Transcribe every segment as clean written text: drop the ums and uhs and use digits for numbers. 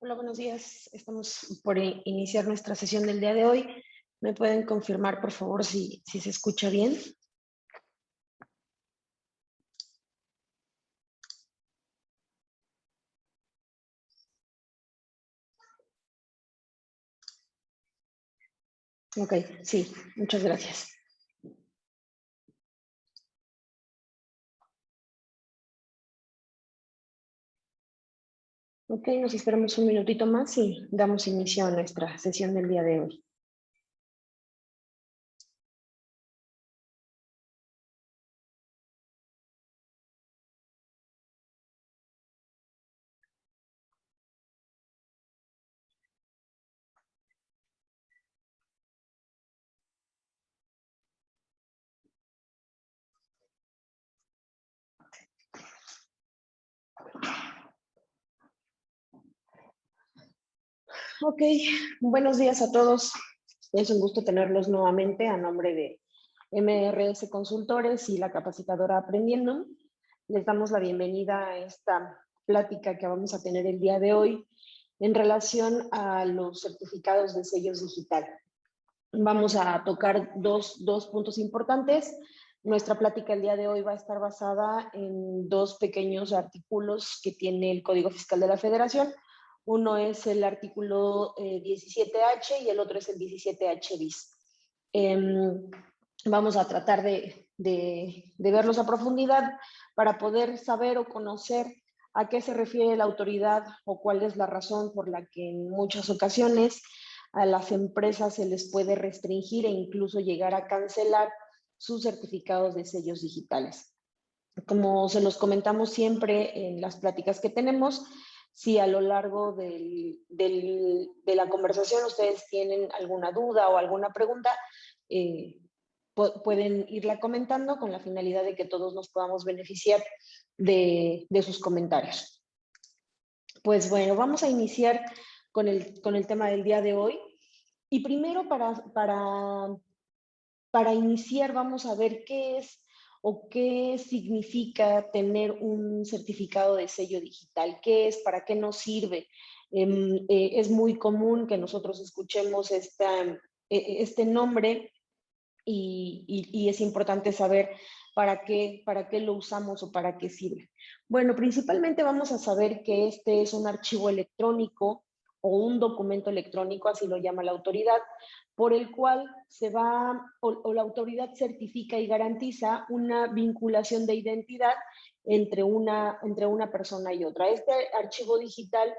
Hola, buenos días. Estamos por iniciar nuestra sesión del día de hoy. ¿Me pueden confirmar, por favor, si se escucha bien? Ok, sí, muchas gracias. Ok, nos esperamos un minutito más y damos inicio a nuestra sesión del día de hoy. Ok, buenos días a todos. Es un gusto tenerlos nuevamente a nombre de MRS Consultores y la capacitadora Aprendiendo. Les damos la bienvenida a esta plática que vamos a tener el día de hoy en relación a los certificados de sellos digital. Vamos a tocar dos puntos importantes. Nuestra plática el día de hoy va a estar basada en dos pequeños artículos que tiene el Código Fiscal de la Federación. Uno es el artículo 17H y el otro es el 17H bis. Vamos a tratar de verlos a profundidad para poder saber o conocer a qué se refiere la autoridad o cuál es la razón por la que en muchas ocasiones a las empresas se les puede restringir e incluso llegar a cancelar sus certificados de sellos digitales. Como se los comentamos siempre en las pláticas que tenemos, si a lo largo de la conversación ustedes tienen alguna duda o alguna pregunta, pueden irla comentando con la finalidad de que todos nos podamos beneficiar de sus comentarios. Pues bueno, vamos a iniciar con el tema del día de hoy. Y primero para iniciar vamos a ver qué es o qué significa tener un certificado de sello digital, qué es, para qué nos sirve. Es muy común que nosotros escuchemos este nombre y es importante saber para qué lo usamos o para qué sirve. Bueno, principalmente vamos a saber que este es un archivo electrónico o un documento electrónico, así lo llama la autoridad, por el cual se va o la autoridad certifica y garantiza una vinculación de identidad entre una persona y otra. Este archivo digital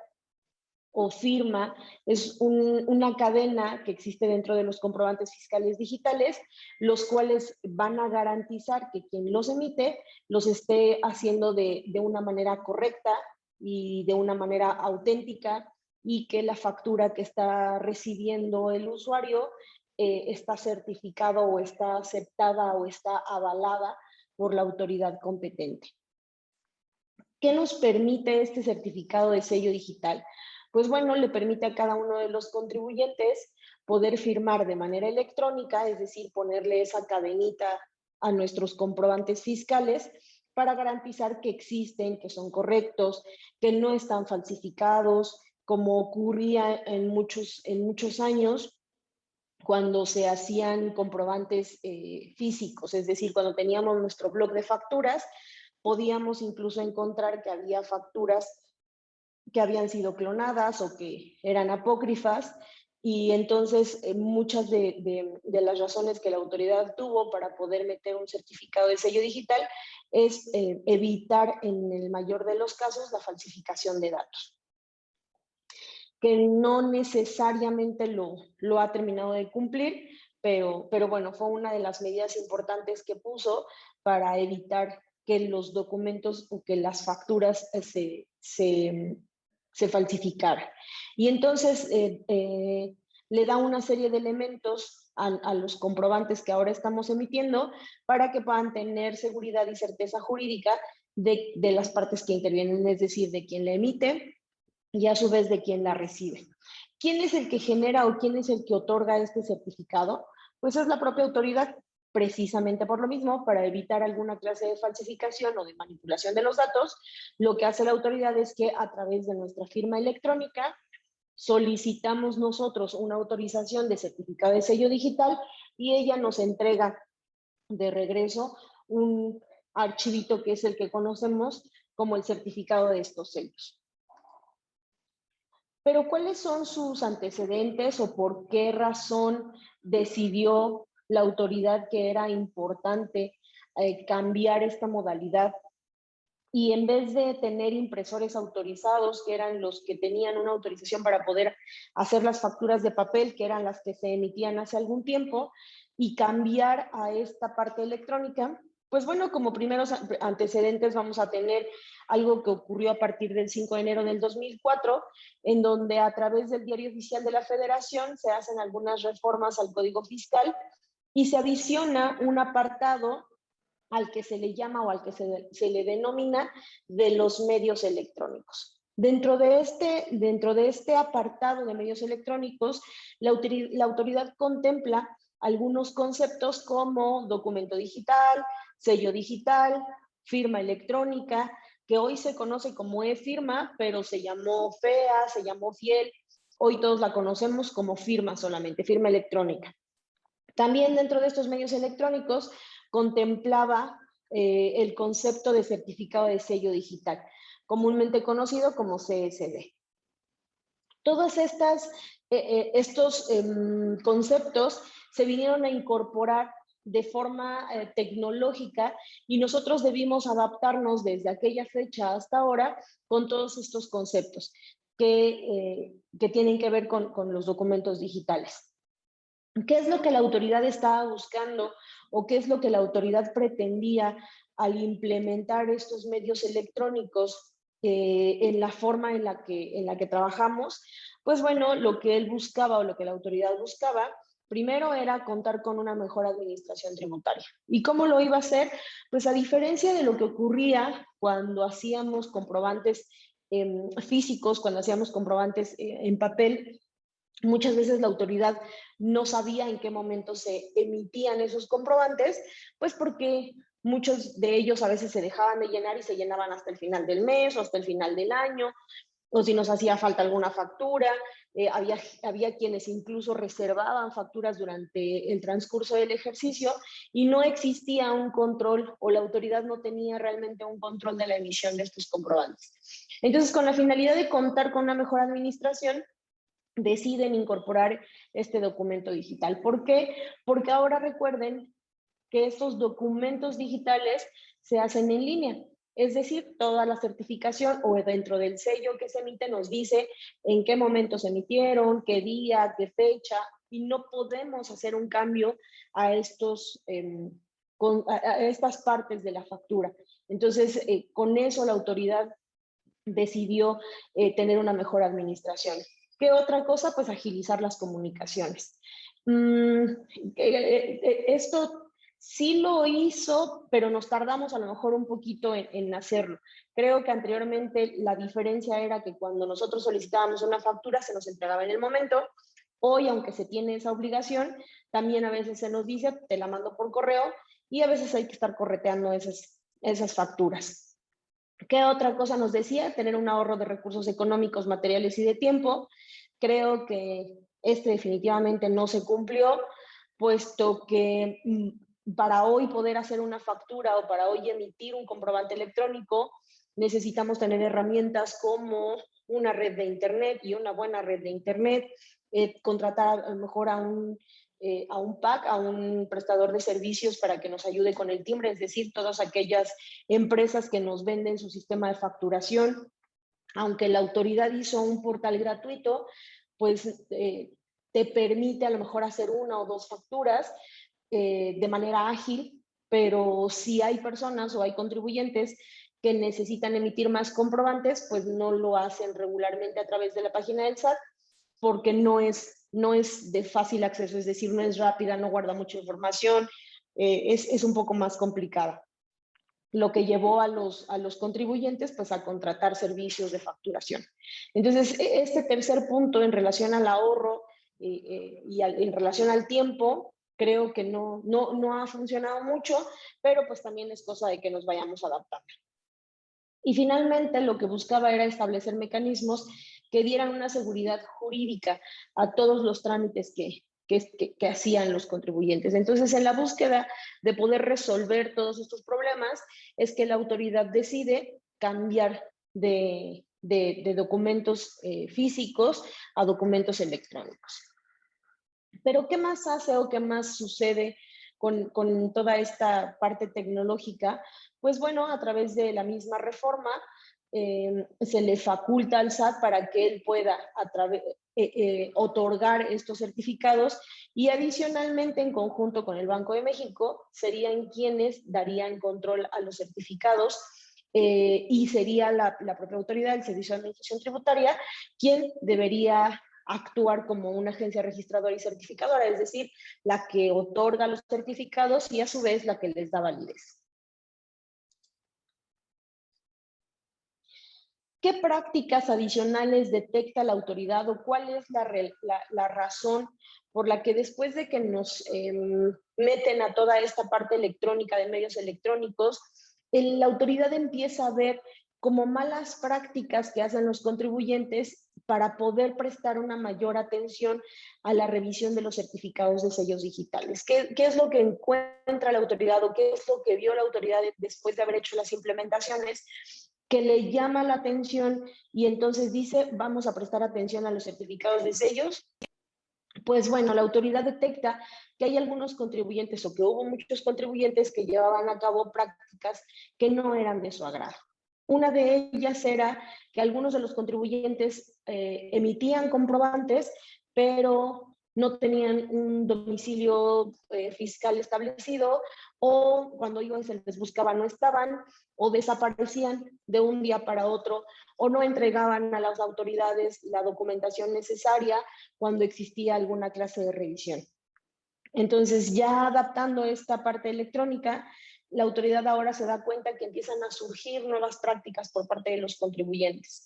o firma es una cadena que existe dentro de los comprobantes fiscales digitales, los cuales van a garantizar que quien los emite los esté haciendo de una manera correcta y de una manera auténtica, y que la factura que está recibiendo el usuario está certificada o está aceptada o está avalada por la autoridad competente. ¿Qué nos permite este certificado de sello digital? Pues bueno, le permite a cada uno de los contribuyentes poder firmar de manera electrónica, es decir, ponerle esa cadenita a nuestros comprobantes fiscales para garantizar que existen, que son correctos, que no están falsificados, como ocurría en muchos años cuando se hacían comprobantes físicos, es decir, cuando teníamos nuestro blog de facturas, podíamos incluso encontrar que había facturas que habían sido clonadas o que eran apócrifas, y entonces muchas de las razones que la autoridad tuvo para poder meter un certificado de sello digital es evitar en el mayor de los casos la falsificación de datos, que no necesariamente lo ha terminado de cumplir, pero bueno, fue una de las medidas importantes que puso para evitar que los documentos o que las facturas se falsificaran. Y entonces le da una serie de elementos a los comprobantes que ahora estamos emitiendo para que puedan tener seguridad y certeza jurídica de las partes que intervienen, es decir, de quien le emite y a su vez de quien la recibe. ¿Quién es el que genera o quién es el que otorga este certificado? Pues es la propia autoridad, precisamente por lo mismo, para evitar alguna clase de falsificación o de manipulación de los datos. Lo que hace la autoridad es que a través de nuestra firma electrónica solicitamos nosotros una autorización de certificado de sello digital y ella nos entrega de regreso un archivito que es el que conocemos como el certificado de estos sellos. Pero ¿cuáles son sus antecedentes o por qué razón decidió la autoridad que era importante cambiar esta modalidad? Y en vez de tener impresores autorizados, que eran los que tenían una autorización para poder hacer las facturas de papel, que eran las que se emitían hace algún tiempo, y cambiar a esta parte electrónica, pues bueno, como primeros antecedentes vamos a tener algo que ocurrió a partir del 5 de enero del 2004, en donde a través del Diario Oficial de la Federación se hacen algunas reformas al Código Fiscal y se adiciona un apartado al que se le llama o al que se le denomina de los medios electrónicos. Dentro de este apartado de medios electrónicos, la autoridad contempla algunos conceptos como documento digital, sello digital, firma electrónica, que hoy se conoce como e-firma, pero se llamó FEA, se llamó FIEL, hoy todos la conocemos como firma solamente, firma electrónica. También dentro de estos medios electrónicos contemplaba el concepto de certificado de sello digital, comúnmente conocido como CSD. Todos estos conceptos se vinieron a incorporar de forma tecnológica y nosotros debimos adaptarnos desde aquella fecha hasta ahora con todos estos conceptos que tienen que ver con los documentos digitales. ¿Qué es lo que la autoridad estaba buscando o qué es lo que la autoridad pretendía al implementar estos medios electrónicos en la forma en la que trabajamos? Pues bueno, lo que él buscaba o lo que la autoridad buscaba, primero era contar con una mejor administración tributaria. ¿Y cómo lo iba a hacer? Pues a diferencia de lo que ocurría cuando hacíamos comprobantes físicos, cuando hacíamos comprobantes en papel, muchas veces la autoridad no sabía en qué momento se emitían esos comprobantes, pues porque muchos de ellos a veces se dejaban de llenar y se llenaban hasta el final del mes o hasta el final del año, o si nos hacía falta alguna factura. Había quienes incluso reservaban facturas durante el transcurso del ejercicio y no existía un control o la autoridad no tenía realmente un control de la emisión de estos comprobantes. Entonces, con la finalidad de contar con una mejor administración, deciden incorporar este documento digital. ¿Por qué? Porque ahora recuerden que estos documentos digitales se hacen en línea. Es decir, toda la certificación o dentro del sello que se emite nos dice en qué momento se emitieron, qué día, qué fecha, y no podemos hacer un cambio a, a estas partes de la factura. Entonces, con eso la autoridad decidió tener una mejor administración. ¿Qué otra cosa? Pues agilizar las comunicaciones. Esto sí lo hizo, pero nos tardamos a lo mejor un poquito en hacerlo. Creo que anteriormente la diferencia era que cuando nosotros solicitábamos una factura se nos entregaba en el momento. Hoy, aunque se tiene esa obligación, también a veces se nos dice, te la mando por correo, y a veces hay que estar correteando esas facturas. ¿Qué otra cosa nos decía? Tener un ahorro de recursos económicos, materiales y de tiempo. Creo que definitivamente no se cumplió, puesto que para hoy poder hacer una factura o para hoy emitir un comprobante electrónico, necesitamos tener herramientas como una red de Internet y una buena red de Internet, contratar a lo mejor a un PAC, a un prestador de servicios para que nos ayude con el timbre, es decir, todas aquellas empresas que nos venden su sistema de facturación. Aunque la autoridad hizo un portal gratuito, pues te permite a lo mejor hacer una o dos facturas de manera ágil, pero si hay personas o hay contribuyentes que necesitan emitir más comprobantes, pues no lo hacen regularmente a través de la página del SAT porque no es de fácil acceso, es decir, no es rápida, no guarda mucha información, es un poco más complicada. Lo que llevó a los contribuyentes pues a contratar servicios de facturación. Entonces, este tercer punto en relación al ahorro y en relación al tiempo, creo que no ha funcionado mucho, pero pues también es cosa de que nos vayamos adaptando. Y finalmente lo que buscaba era establecer mecanismos que dieran una seguridad jurídica a todos los trámites que hacían los contribuyentes. Entonces, en la búsqueda de poder resolver todos estos problemas, es que la autoridad decide cambiar de documentos físicos a documentos electrónicos. Pero ¿qué más hace o qué más sucede con toda esta parte tecnológica? Pues bueno, a través de la misma reforma se le faculta al SAT para que él pueda otorgar estos certificados, y adicionalmente, en conjunto con el Banco de México, serían quienes darían control a los certificados, y sería la propia autoridad, el Servicio de Administración Tributaria, quien debería actuar como una agencia registradora y certificadora, es decir, la que otorga los certificados y a su vez la que les da validez. ¿Qué prácticas adicionales detecta la autoridad o cuál es la razón por la que después de que nos meten a toda esta parte electrónica de medios electrónicos, la autoridad empieza a ver como malas prácticas que hacen los contribuyentes para poder prestar una mayor atención a la revisión de los certificados de sellos digitales? ¿Qué es lo que encuentra la autoridad o qué es lo que vio la autoridad después de haber hecho las implementaciones que le llama la atención y entonces dice, vamos a prestar atención a los certificados de sellos? Pues bueno, la autoridad detecta que hay algunos contribuyentes o que hubo muchos contribuyentes que llevaban a cabo prácticas que no eran de su agrado. Una de ellas era que algunos de los contribuyentes emitían comprobantes, pero no tenían un domicilio fiscal establecido, o cuando iban se les buscaba no estaban, o desaparecían de un día para otro, o no entregaban a las autoridades la documentación necesaria cuando existía alguna clase de revisión. Entonces, ya adaptando esta parte electrónica, la autoridad ahora se da cuenta que empiezan a surgir nuevas prácticas por parte de los contribuyentes.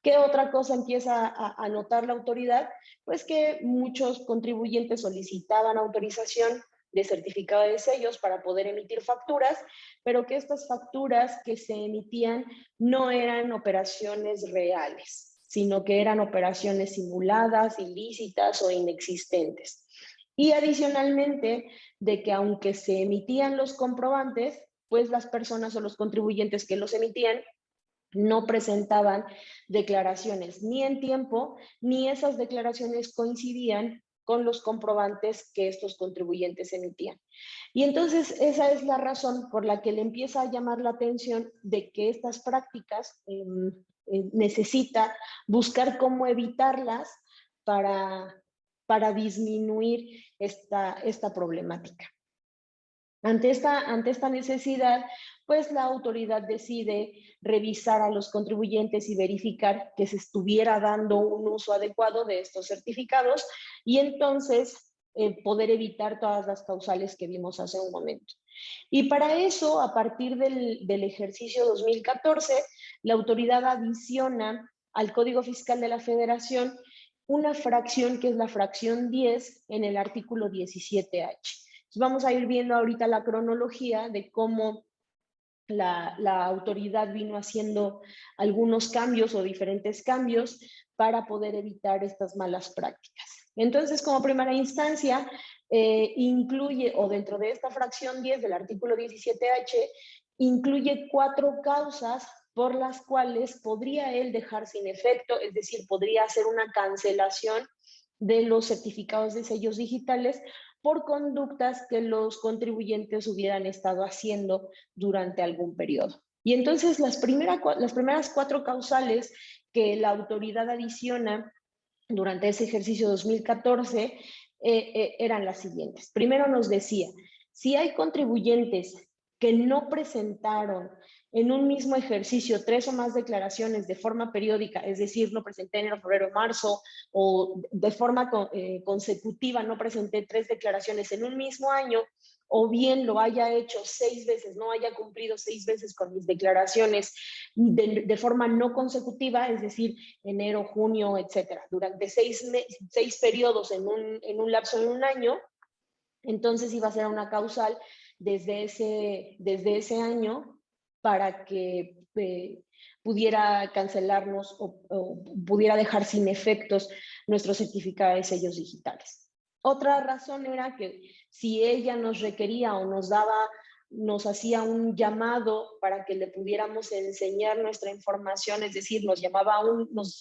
¿Qué otra cosa empieza a notar la autoridad? Pues que muchos contribuyentes solicitaban autorización de certificado de sellos para poder emitir facturas, pero que estas facturas que se emitían no eran operaciones reales, sino que eran operaciones simuladas, ilícitas o inexistentes. Y adicionalmente, de que aunque se emitían los comprobantes, pues las personas o los contribuyentes que los emitían no presentaban declaraciones ni en tiempo, ni esas declaraciones coincidían con los comprobantes que estos contribuyentes emitían. Y entonces esa es la razón por la que le empieza a llamar la atención de que estas prácticas necesita buscar cómo evitarlas para disminuir esta problemática. Ante esta necesidad, pues la autoridad decide revisar a los contribuyentes y verificar que se estuviera dando un uso adecuado de estos certificados, y entonces poder evitar todas las causales que vimos hace un momento. Y para eso, a partir del ejercicio 2014, la autoridad adiciona al Código Fiscal de la Federación una fracción que es la fracción 10 en el artículo 17H. Vamos a ir viendo ahorita la cronología de cómo la autoridad vino haciendo algunos cambios o diferentes cambios para poder evitar estas malas prácticas. Entonces, como primera instancia, incluye, o dentro de esta fracción 10 del artículo 17H, incluye 4 causas por las cuales podría él dejar sin efecto, es decir, podría hacer una cancelación de los certificados de sellos digitales por conductas que los contribuyentes hubieran estado haciendo durante algún periodo. Y entonces las primeras 4 causales que la autoridad adiciona durante ese ejercicio 2014 eran las siguientes. Primero nos decía, si hay contribuyentes que no presentaron en un mismo ejercicio 3 o más declaraciones de forma periódica, es decir, no presenté en enero, febrero, marzo, o de forma consecutiva no presenté 3 declaraciones en un mismo año, o bien lo haya hecho 6 veces, no haya cumplido 6 veces con mis declaraciones de forma no consecutiva, es decir, enero, junio, etcétera, durante 6 periodos en un lapso de un año, entonces iba a ser una causal desde ese año para que pudiera cancelarnos o pudiera dejar sin efectos nuestro certificado de sellos digitales. Otra razón era que si ella nos requería o nos hacía un llamado para que le pudiéramos enseñar nuestra información, es decir, nos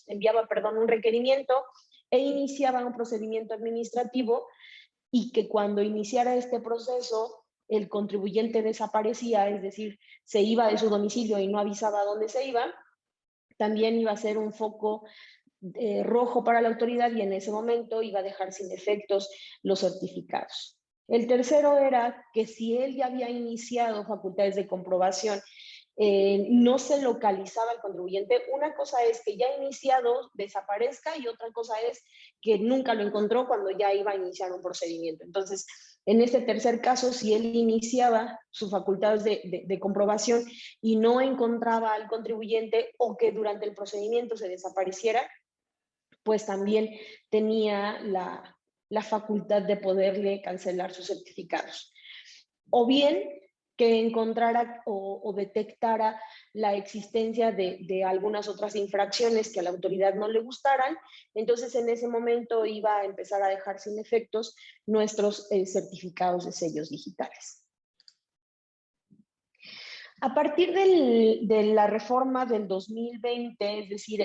enviaba un requerimiento e iniciaba un procedimiento administrativo, y que cuando iniciara este proceso el contribuyente desaparecía, es decir, se iba de su domicilio y no avisaba a dónde se iba, también iba a ser un foco rojo para la autoridad y en ese momento iba a dejar sin efectos los certificados. El tercero era que si él ya había iniciado facultades de comprobación, no se localizaba el contribuyente. Una cosa es que ya ha iniciado, desaparezca, y otra cosa es que nunca lo encontró cuando ya iba a iniciar un procedimiento. Entonces, en este tercer caso, si él iniciaba sus facultades de comprobación y no encontraba al contribuyente, o que durante el procedimiento se desapareciera, pues también tenía la facultad de poderle cancelar sus certificados. O bien que encontrara o detectara la existencia de algunas otras infracciones que a la autoridad no le gustaran, entonces en ese momento iba a empezar a dejar sin efectos nuestros certificados de sellos digitales. A partir de la reforma del 2020, es decir,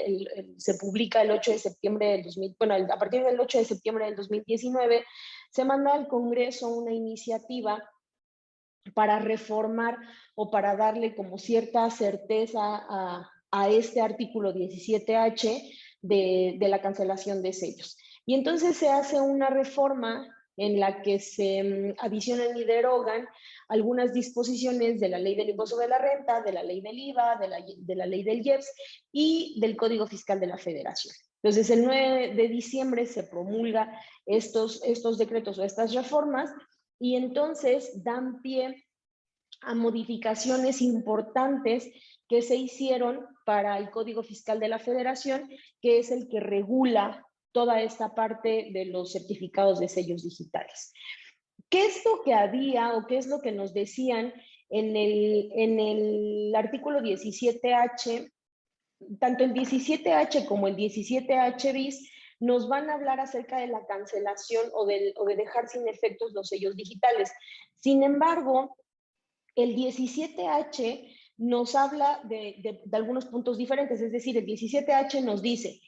se publica el 8 de septiembre del 2000, bueno, a partir del 8 de septiembre del 2019, se manda al Congreso una iniciativa para reformar o para darle como cierta certeza a este artículo 17H de la cancelación de sellos. Y entonces se hace una reforma en la que se adicionan y derogan algunas disposiciones de la Ley del Impuesto de la Renta, de la Ley del IVA, de la Ley del IEPS y del Código Fiscal de la Federación. Entonces, el 9 de diciembre se promulga estos decretos o estas reformas, y entonces dan pie a modificaciones importantes que se hicieron para el Código Fiscal de la Federación, que es el que regula toda esta parte de los certificados de sellos digitales. ¿Qué es lo que había o qué es lo que nos decían en el artículo 17H? Tanto el 17H como el 17H bis nos van a hablar acerca de la cancelación o de dejar sin efectos los sellos digitales. Sin embargo, el 17H nos habla de algunos puntos diferentes, es decir, el 17H nos dice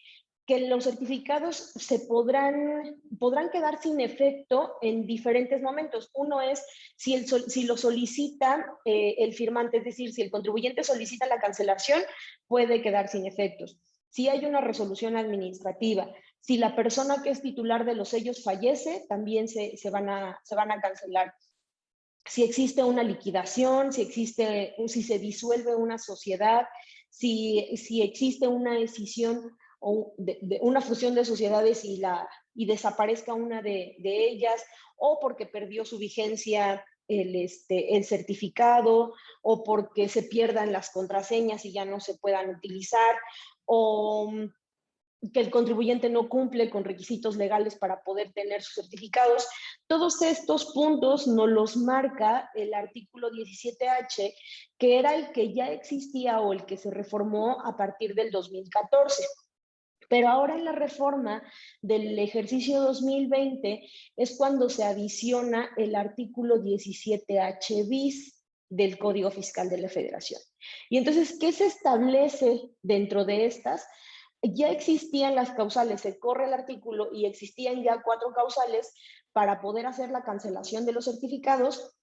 que los certificados podrán quedar sin efecto en diferentes momentos. Uno es si lo solicita el firmante, es decir, si el contribuyente solicita la cancelación, puede quedar sin efectos. Si hay una resolución administrativa, si la persona que es titular de los sellos fallece, también se van a cancelar. Si existe una liquidación, si se disuelve una sociedad, si existe una escisión o una fusión de sociedades y desaparezca una de ellas, o porque perdió su vigencia el certificado, o porque se pierdan las contraseñas y ya no se puedan utilizar, o que el contribuyente no cumple con requisitos legales para poder tener sus certificados. Todos estos puntos nos los marca el artículo 17H, que era el que ya existía o el que se reformó a partir del 2014. Pero ahora en la reforma del ejercicio 2020 es cuando se adiciona el artículo 17H bis del Código Fiscal de la Federación. Y entonces, ¿qué se establece dentro de estas? Ya existían las causales, se corre el artículo y existían ya 4 causales para poder hacer la cancelación de los certificados,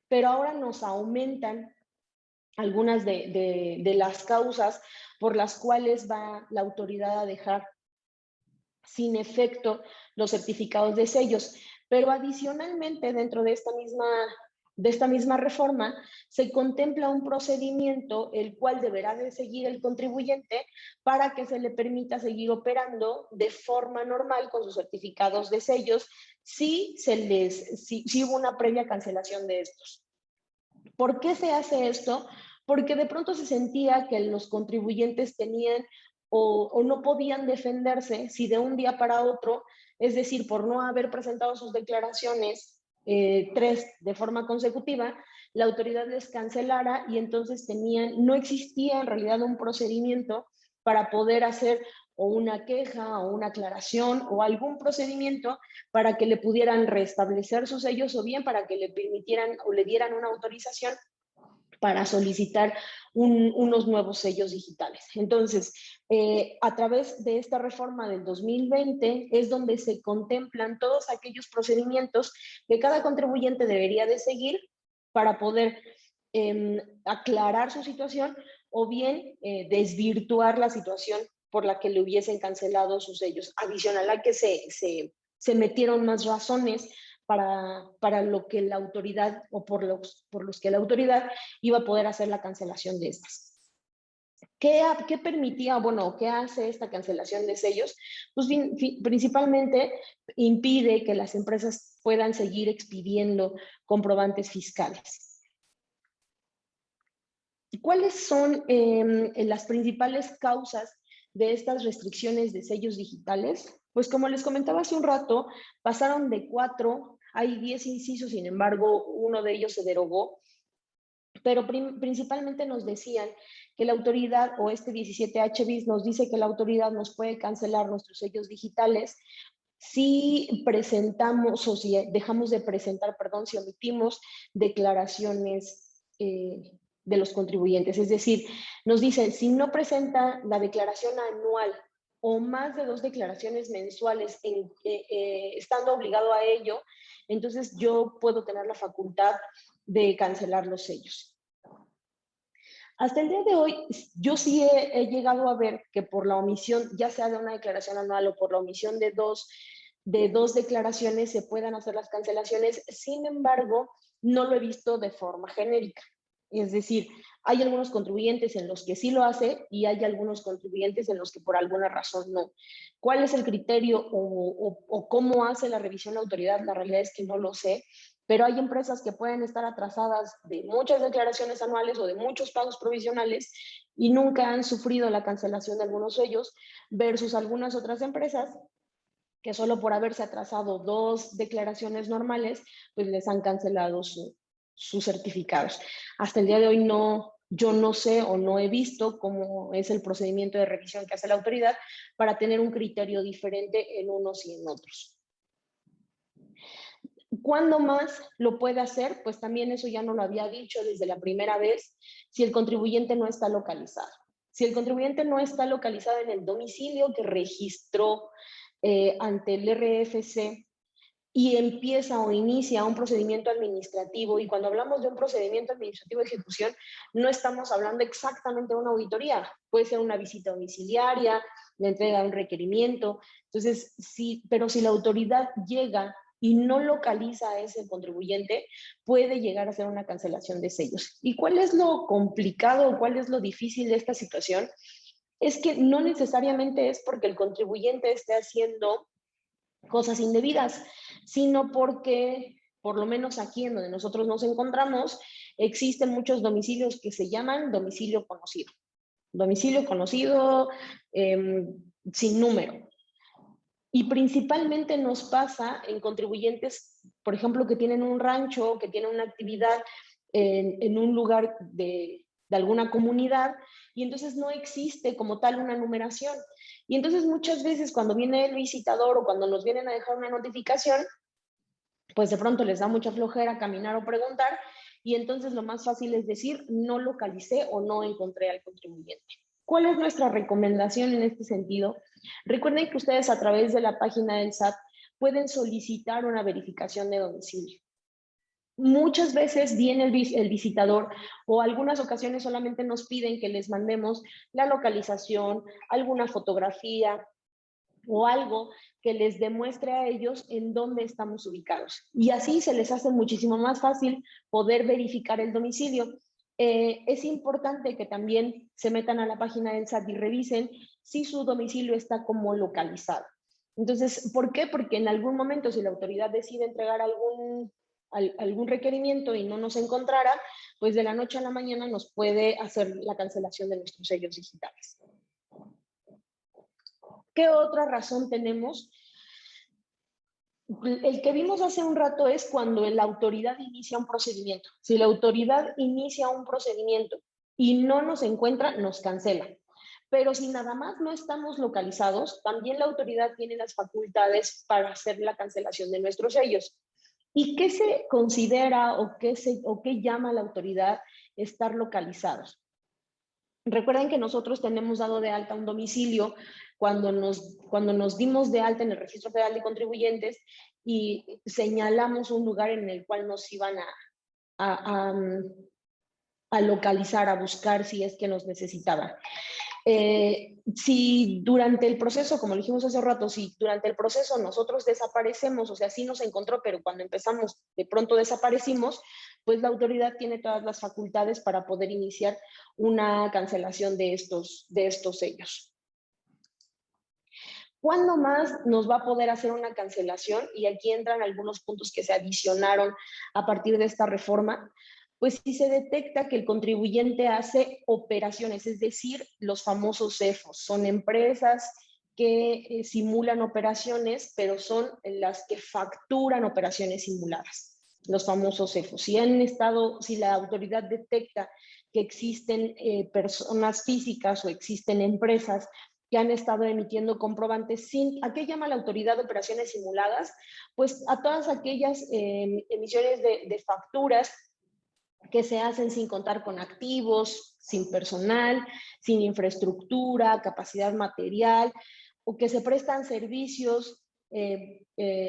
pero ahora nos aumentan algunas de las causas por las cuales va la autoridad a dejar sin efecto los certificados de sellos. Pero adicionalmente, dentro de esta misma reforma, se contempla un procedimiento el cual deberá de seguir el contribuyente para que se le permita seguir operando de forma normal con sus certificados de sellos si hubo una previa cancelación de estos. ¿Por qué se hace esto? Porque de pronto se sentía que los contribuyentes tenían o no podían defenderse si de un día para otro, es decir, por no haber presentado sus declaraciones 3 de forma consecutiva, la autoridad les cancelara y entonces no existía en realidad un procedimiento para poder hacer o una queja o una aclaración o algún procedimiento para que le pudieran restablecer sus sellos o bien para que le permitieran o le dieran una autorización para solicitar unos nuevos sellos digitales. Entonces, a través de esta reforma del 2020 es donde se contemplan todos aquellos procedimientos que cada contribuyente debería de seguir para poder aclarar su situación o bien desvirtuar la situación por la que le hubiesen cancelado sus sellos. Adicional a que se metieron más razones para lo que la autoridad o por los que la autoridad iba a poder hacer la cancelación de estas. ¿Qué permitía, bueno, qué hace esta cancelación de sellos? Pues principalmente impide que las empresas puedan seguir expidiendo comprobantes fiscales. ¿Cuáles son las principales causas de estas restricciones de sellos digitales? Pues como les comentaba hace un rato, pasaron de 4, hay 10 incisos, sin embargo, uno de ellos se derogó, pero principalmente nos decían que la autoridad, o este 17H bis nos dice que la autoridad nos puede cancelar nuestros sellos digitales si presentamos o si dejamos de presentar, perdón, si omitimos declaraciones de los contribuyentes. Es decir, nos dicen, si no presenta la declaración anual o más de 2 declaraciones mensuales estando obligado a ello, entonces yo puedo tener la facultad de cancelar los sellos. Hasta el día de hoy, yo sí he llegado a ver que por la omisión, ya sea de una declaración anual o por la omisión de dos declaraciones, se puedan hacer las cancelaciones. Sin embargo, no lo he visto de forma genérica. Es decir, hay algunos contribuyentes en los que sí lo hace y hay algunos contribuyentes en los que por alguna razón no. ¿Cuál es el criterio o cómo hace la revisión la autoridad? La realidad es que no lo sé, pero hay empresas que pueden estar atrasadas de muchas declaraciones anuales o de muchos pagos provisionales y nunca han sufrido la cancelación de algunos de ellos, versus algunas otras empresas que solo por haberse atrasado 2 declaraciones normales, pues les han cancelado sus certificados. Hasta el día de hoy yo no sé o no he visto cómo es el procedimiento de revisión que hace la autoridad para tener un criterio diferente en unos y en otros. ¿Cuándo más lo puede hacer? Pues también eso ya no lo había dicho desde la primera vez, si el contribuyente no está localizado. Si el contribuyente no está localizado en el domicilio que registró ante el RFC y empieza o inicia un procedimiento administrativo, y cuando hablamos de un procedimiento administrativo de ejecución, no estamos hablando exactamente de una auditoría, puede ser una visita domiciliaria, la entrega de un requerimiento. Entonces, sí, pero si la autoridad llega y no localiza a ese contribuyente, puede llegar a ser una cancelación de sellos. ¿Y cuál es lo complicado, cuál es lo difícil de esta situación? Es que no necesariamente es porque el contribuyente esté haciendo cosas indebidas, sino porque, por lo menos aquí en donde nosotros nos encontramos, existen muchos domicilios que se llaman domicilio conocido. Domicilio conocido sin número. Y principalmente nos pasa en contribuyentes, por ejemplo, que tienen un rancho, que tienen una actividad en un lugar de alguna comunidad, y entonces no existe como tal una numeración. Y entonces muchas veces cuando viene el visitador o cuando nos vienen a dejar una notificación, pues de pronto les da mucha flojera caminar o preguntar, y entonces lo más fácil es decir, no localicé o no encontré al contribuyente. ¿Cuál es nuestra recomendación en este sentido? Recuerden que ustedes a través de la página del SAT pueden solicitar una verificación de domicilio. Muchas veces viene el visitador o algunas ocasiones solamente nos piden que les mandemos la localización, alguna fotografía o algo que les demuestre a ellos en dónde estamos ubicados. Y así se les hace muchísimo más fácil poder verificar el domicilio. Es importante que también se metan a la página del SAT y revisen si su domicilio está como localizado. Entonces, ¿por qué? Porque en algún momento, si la autoridad decide entregar algún requerimiento y no nos encontrara, pues de la noche a la mañana nos puede hacer la cancelación de nuestros sellos digitales. ¿Qué otra razón tenemos? El que vimos hace un rato es cuando la autoridad inicia un procedimiento. Si la autoridad inicia un procedimiento y no nos encuentra, nos cancela. Pero si nada más no estamos localizados, también la autoridad tiene las facultades para hacer la cancelación de nuestros sellos. ¿Y qué se considera o qué llama la autoridad estar localizados? Recuerden que nosotros tenemos dado de alta un domicilio cuando nos dimos de alta en el Registro Federal de Contribuyentes y señalamos un lugar en el cual nos iban a, a localizar, a buscar si es que nos necesitaban. Si durante el proceso, como dijimos hace rato, si durante el proceso nosotros desaparecemos, o sea, sí nos encontró, pero cuando empezamos de pronto desaparecimos, pues la autoridad tiene todas las facultades para poder iniciar una cancelación de estos sellos. ¿Cuándo más nos va a poder hacer una cancelación? Y aquí entran algunos puntos que se adicionaron a partir de esta reforma. Pues si se detecta que el contribuyente hace operaciones, es decir, los famosos CEFOS, son empresas que simulan operaciones, pero son las que facturan operaciones simuladas, los famosos CEFOS. Si la autoridad detecta que existen personas físicas o existen empresas que han estado emitiendo comprobantes ¿a qué llama la autoridad de operaciones simuladas? Pues a todas aquellas emisiones de facturas que se hacen sin contar con activos, sin personal, sin infraestructura, capacidad material, o que se prestan servicios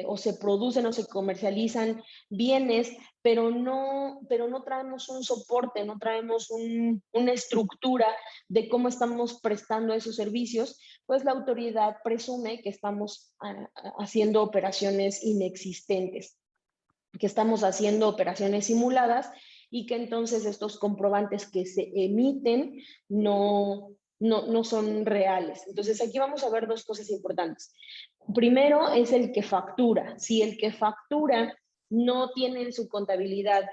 o se producen o se comercializan bienes, pero no traemos un soporte, no traemos una estructura de cómo estamos prestando esos servicios, pues la autoridad presume que estamos haciendo operaciones inexistentes, que estamos haciendo operaciones simuladas y que entonces estos comprobantes que se emiten no son reales. Entonces aquí vamos a ver dos cosas importantes. Primero es el que factura. Si el que factura no tiene en su contabilidad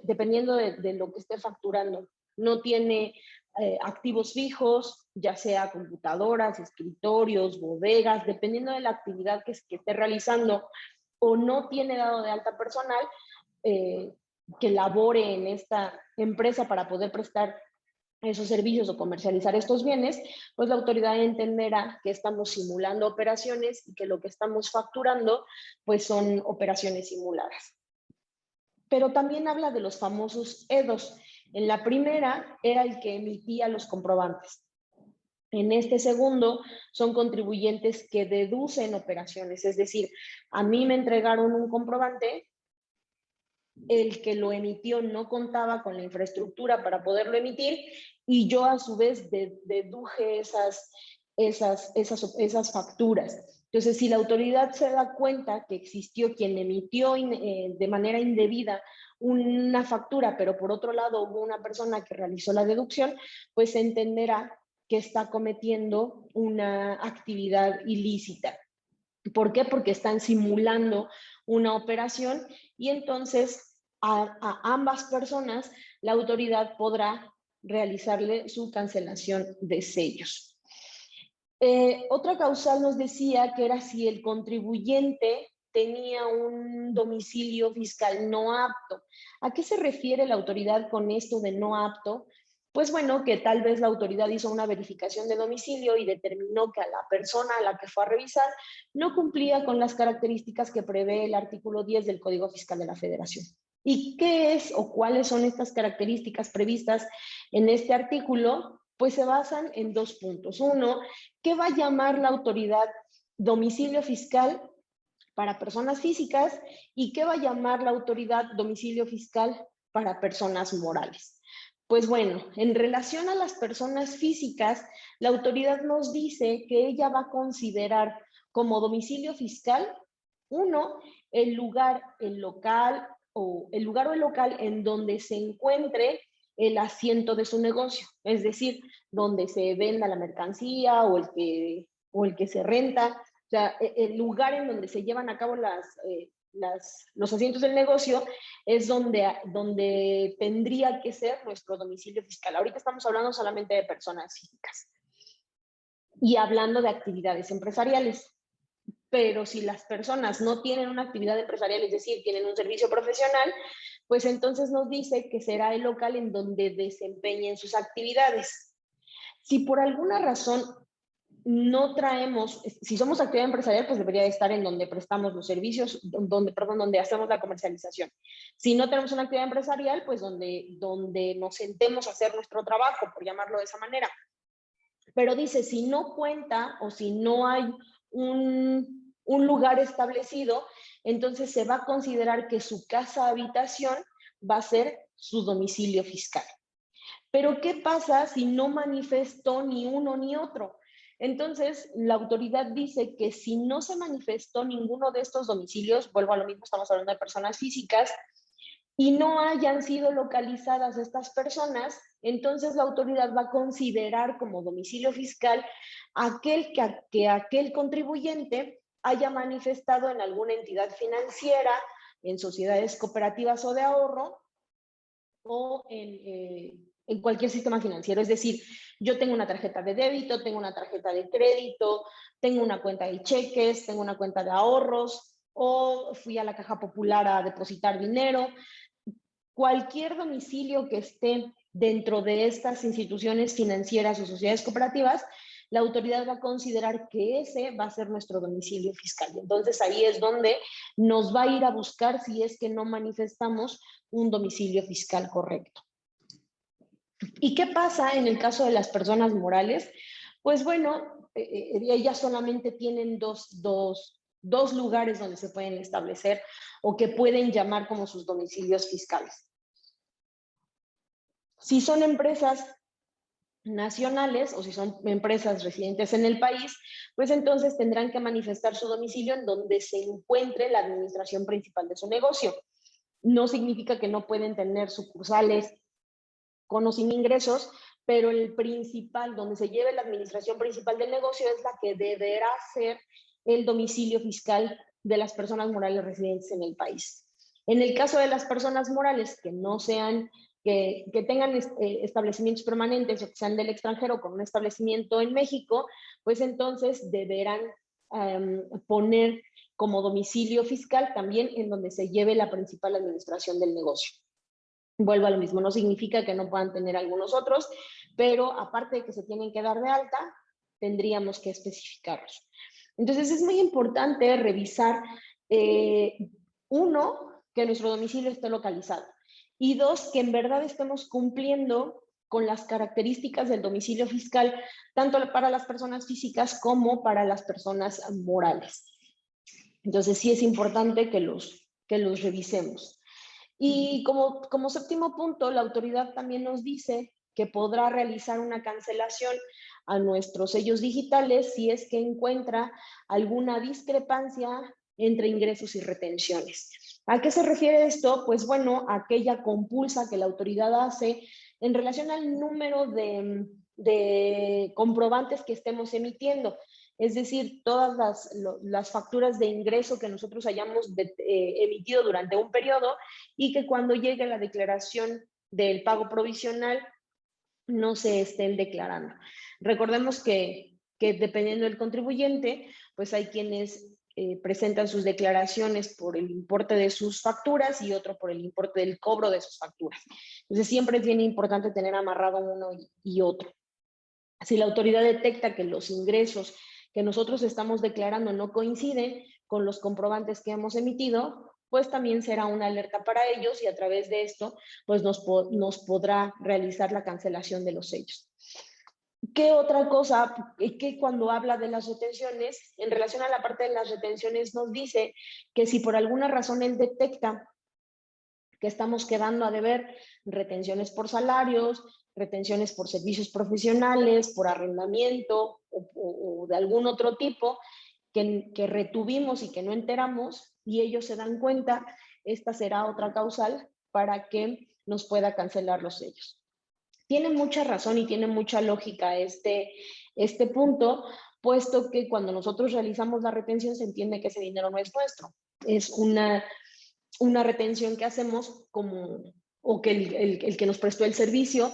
dependiendo de lo que esté facturando, no tiene activos fijos, ya sea computadoras, escritorios, bodegas, dependiendo de la actividad que esté realizando, o no tiene dado de alta personal que labore en esta empresa para poder prestar esos servicios o comercializar estos bienes, pues la autoridad entenderá que estamos simulando operaciones y que lo que estamos facturando pues son operaciones simuladas. Pero también habla de los famosos EDOS. En la primera era el que emitía los comprobantes. En este segundo son contribuyentes que deducen operaciones, es decir, a mí me entregaron un comprobante, el que lo emitió no contaba con la infraestructura para poderlo emitir y yo a su vez deduje esas facturas. Entonces, si la autoridad se da cuenta que existió quien emitió de manera indebida una factura, pero por otro lado hubo una persona que realizó la deducción, pues se entenderá que está cometiendo una actividad ilícita. ¿Por qué? Porque están simulando una operación y entonces a ambas personas la autoridad podrá realizarle su cancelación de sellos. Otra causal nos decía que era si el contribuyente tenía un domicilio fiscal no apto. ¿A qué se refiere la autoridad con esto de no apto? Pues bueno, que tal vez la autoridad hizo una verificación de domicilio y determinó que a la persona a la que fue a revisar no cumplía con las características que prevé el artículo 10 del Código Fiscal de la Federación. ¿Y qué es o cuáles son estas características previstas en este artículo? Pues se basan en dos puntos. Uno, ¿qué va a llamar la autoridad domicilio fiscal para personas físicas y qué va a llamar la autoridad domicilio fiscal para personas morales? Pues bueno, en relación a las personas físicas, la autoridad nos dice que ella va a considerar como domicilio fiscal, uno, el lugar o el local en donde se encuentre el asiento de su negocio, es decir, donde se venda la mercancía o el que se renta, o sea, el lugar en donde se llevan a cabo los asientos del negocio es donde tendría que ser nuestro domicilio fiscal. Ahorita estamos hablando solamente de personas físicas y hablando de actividades empresariales. pero si las personas no tienen una actividad empresarial, es decir, tienen un servicio profesional, pues entonces nos dice que será el local en donde desempeñen sus actividades. Si por alguna razón no traemos, si somos actividad empresarial, pues debería estar en donde prestamos los servicios, donde hacemos la comercialización. Si no tenemos una actividad empresarial, pues donde nos sentemos a hacer nuestro trabajo, por llamarlo de esa manera. Pero dice, si no cuenta o si no hay un lugar establecido, entonces se va a considerar que su casa habitación va a ser su domicilio fiscal. Pero ¿qué pasa si no manifestó ni uno ni otro? Entonces, la autoridad dice que si no se manifestó ninguno de estos domicilios, vuelvo a lo mismo, estamos hablando de personas físicas, y no hayan sido localizadas estas personas, entonces la autoridad va a considerar como domicilio fiscal que aquel contribuyente haya manifestado en alguna entidad financiera, en sociedades cooperativas o de ahorro, o en cualquier sistema financiero. Es decir, yo tengo una tarjeta de débito, tengo una tarjeta de crédito, tengo una cuenta de cheques, tengo una cuenta de ahorros, o fui a la Caja Popular a depositar dinero. Cualquier domicilio que esté dentro de estas instituciones financieras o sociedades cooperativas, la autoridad va a considerar que ese va a ser nuestro domicilio fiscal. Entonces ahí es donde nos va a ir a buscar si es que no manifestamos un domicilio fiscal correcto. ¿Y qué pasa en el caso de las personas morales? Pues bueno, ellas solamente tienen dos lugares donde se pueden establecer o que pueden llamar como sus domicilios fiscales. Si son empresas nacionales o si son empresas residentes en el país, pues entonces tendrán que manifestar su domicilio en donde se encuentre la administración principal de su negocio. No significa que no pueden tener sucursales con o sin ingresos, pero el principal, donde se lleve la administración principal del negocio, es la que deberá ser el domicilio fiscal de las personas morales residentes en el país. En el caso de las personas morales que no sean, que tengan establecimientos permanentes o que sean del extranjero con un establecimiento en México, pues entonces deberán poner como domicilio fiscal también en donde se lleve la principal administración del negocio. Vuelvo a lo mismo, no significa que no puedan tener algunos otros, pero aparte de que se tienen que dar de alta, tendríamos que especificarlos. Entonces es muy importante revisar, uno, que nuestro domicilio esté localizado y dos, que en verdad estemos cumpliendo con las características del domicilio fiscal, tanto para las personas físicas como para las personas morales. Entonces sí es importante que los revisemos. Y como séptimo punto, la autoridad también nos dice que podrá realizar una cancelación a nuestros sellos digitales si es que encuentra alguna discrepancia entre ingresos y retenciones. ¿A qué se refiere esto? Pues bueno, aquella compulsa que la autoridad hace en relación al número de comprobantes que estemos emitiendo. Es decir, todas las facturas de ingreso que nosotros hayamos emitido durante un periodo y que cuando llegue la declaración del pago provisional no se estén declarando. Recordemos que dependiendo del contribuyente, pues hay quienes presentan sus declaraciones por el importe de sus facturas y otro por el importe del cobro de sus facturas. Entonces siempre es bien importante tener amarrado uno y otro. Si la autoridad detecta que los ingresos que nosotros estamos declarando no coinciden con los comprobantes que hemos emitido, pues también será una alerta para ellos y a través de esto pues nos podrá realizar la cancelación de los sellos. ¿Qué otra cosa? Que cuando habla de las retenciones, en relación a la parte de las retenciones, nos dice que si por alguna razón él detecta que estamos quedando a deber retenciones por salarios, retenciones por servicios profesionales, por arrendamiento o de algún otro tipo que retuvimos y que no enteramos y ellos se dan cuenta, esta será otra causal para que nos pueda cancelar los sellos. Tiene mucha razón y tiene mucha lógica este punto, puesto que cuando nosotros realizamos la retención se entiende que ese dinero no es nuestro, es una retención que hacemos como o que el que nos prestó el servicio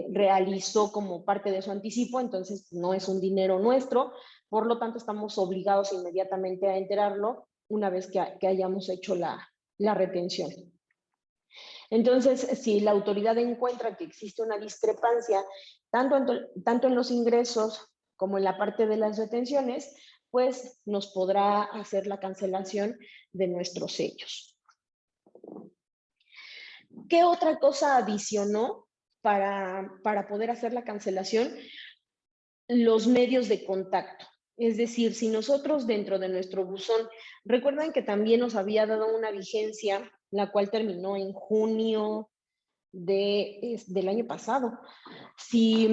realizó como parte de su anticipo, entonces no es un dinero nuestro, por lo tanto estamos obligados inmediatamente a enterarlo una vez que hayamos hecho la retención. Entonces, si la autoridad encuentra que existe una discrepancia tanto en los ingresos como en la parte de las retenciones, pues nos podrá hacer la cancelación de nuestros sellos. ¿Qué otra cosa adicionó para poder hacer la cancelación? Los medios de contacto. Es decir, si nosotros dentro de nuestro buzón, recuerdan que también nos había dado una vigencia, la cual terminó en junio del año pasado. Si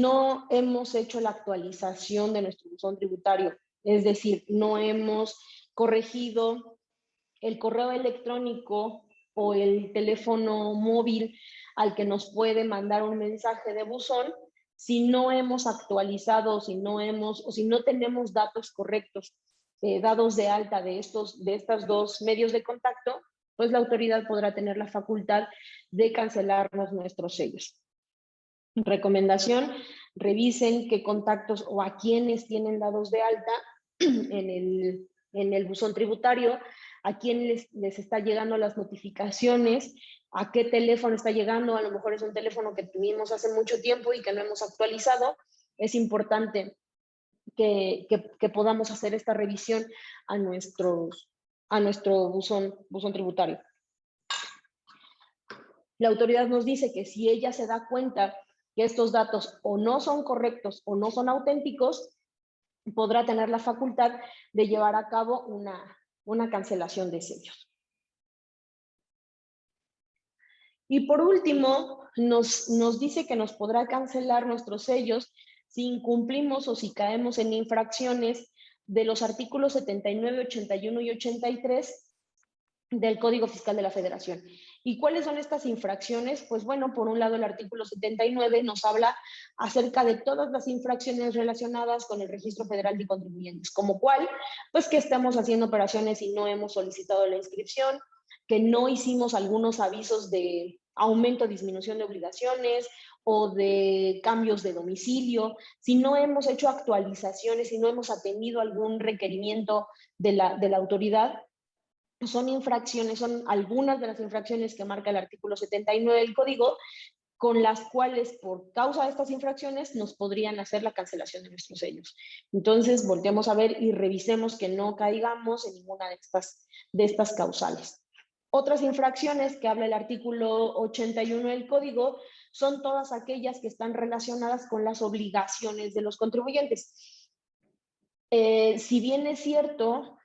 no hemos hecho la actualización de nuestro buzón tributario, es decir, no hemos corregido el correo electrónico o el teléfono móvil al que nos puede mandar un mensaje de buzón, si no hemos actualizado, si no tenemos datos correctos dados de alta de estos dos medios de contacto, pues la autoridad podrá tener la facultad de cancelarnos nuestros sellos. Recomendación: revisen qué contactos o a quiénes tienen dados de alta en el buzón tributario, a quién les está llegando las notificaciones, a qué teléfono está llegando. A lo mejor es un teléfono que tuvimos hace mucho tiempo y que no hemos actualizado. Es importante que podamos hacer esta revisión a nuestro buzón tributario. La autoridad nos dice que si ella se da cuenta que estos datos o no son correctos o no son auténticos, podrá tener la facultad de llevar a cabo una cancelación de sellos. Y por último, nos dice que nos podrá cancelar nuestros sellos si incumplimos o si caemos en infracciones de los artículos 79, 81 y 83 del Código Fiscal de la Federación. ¿Y cuáles son estas infracciones? Pues bueno, por un lado el artículo 79 nos habla acerca de todas las infracciones relacionadas con el Registro Federal de Contribuyentes, como cuál, pues que estamos haciendo operaciones y no hemos solicitado la inscripción, que no hicimos algunos avisos de aumento o disminución de obligaciones o de cambios de domicilio, si no hemos hecho actualizaciones, si no hemos atendido algún requerimiento de la autoridad. Son infracciones, son algunas de las infracciones que marca el artículo 79 del Código, con las cuales por causa de estas infracciones nos podrían hacer la cancelación de nuestros sellos. Entonces, volteemos a ver y revisemos que no caigamos en ninguna de estas causales. Otras infracciones que habla el artículo 81 del Código son todas aquellas que están relacionadas con las obligaciones de los contribuyentes. Si bien es cierto,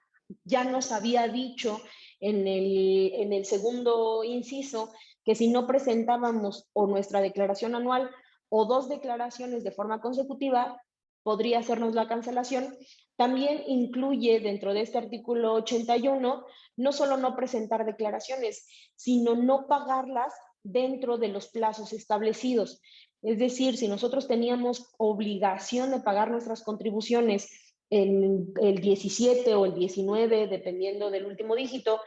ya nos había dicho en el segundo inciso que si no presentábamos o nuestra declaración anual o dos declaraciones de forma consecutiva, podría hacernos la cancelación. También incluye dentro de este artículo 81 no solo no presentar declaraciones, sino no pagarlas dentro de los plazos establecidos. Es decir, si nosotros teníamos obligación de pagar nuestras contribuciones en el 17 o el 19, dependiendo del último dígito,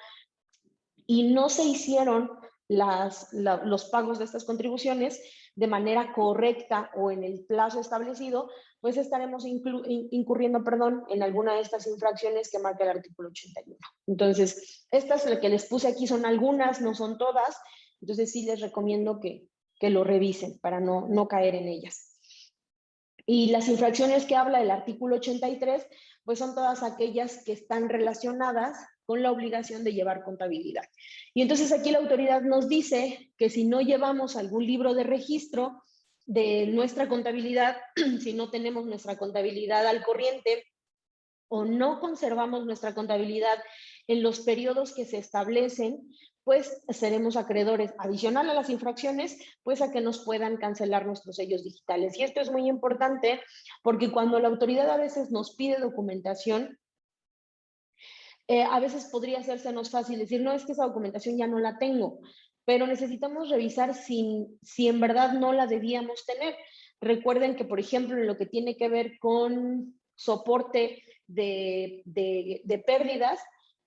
y no se hicieron los pagos de estas contribuciones de manera correcta o en el plazo establecido, pues estaremos incurriendo en alguna de estas infracciones que marca el artículo 81. Entonces, estas que les puse aquí son algunas, no son todas, entonces sí les recomiendo que lo revisen para no caer en ellas. Y las infracciones que habla el artículo 83, pues son todas aquellas que están relacionadas con la obligación de llevar contabilidad. Y entonces aquí la autoridad nos dice que si no llevamos algún libro de registro de nuestra contabilidad, si no tenemos nuestra contabilidad al corriente o no conservamos nuestra contabilidad en los periodos que se establecen, pues seremos acreedores, adicional a las infracciones, pues a que nos puedan cancelar nuestros sellos digitales. Y esto es muy importante porque cuando la autoridad a veces nos pide documentación, a veces podría hacérsenos fácil decir, no, es que esa documentación ya no la tengo, pero necesitamos revisar si en verdad no la debíamos tener. Recuerden que, por ejemplo, en lo que tiene que ver con soporte de pérdidas,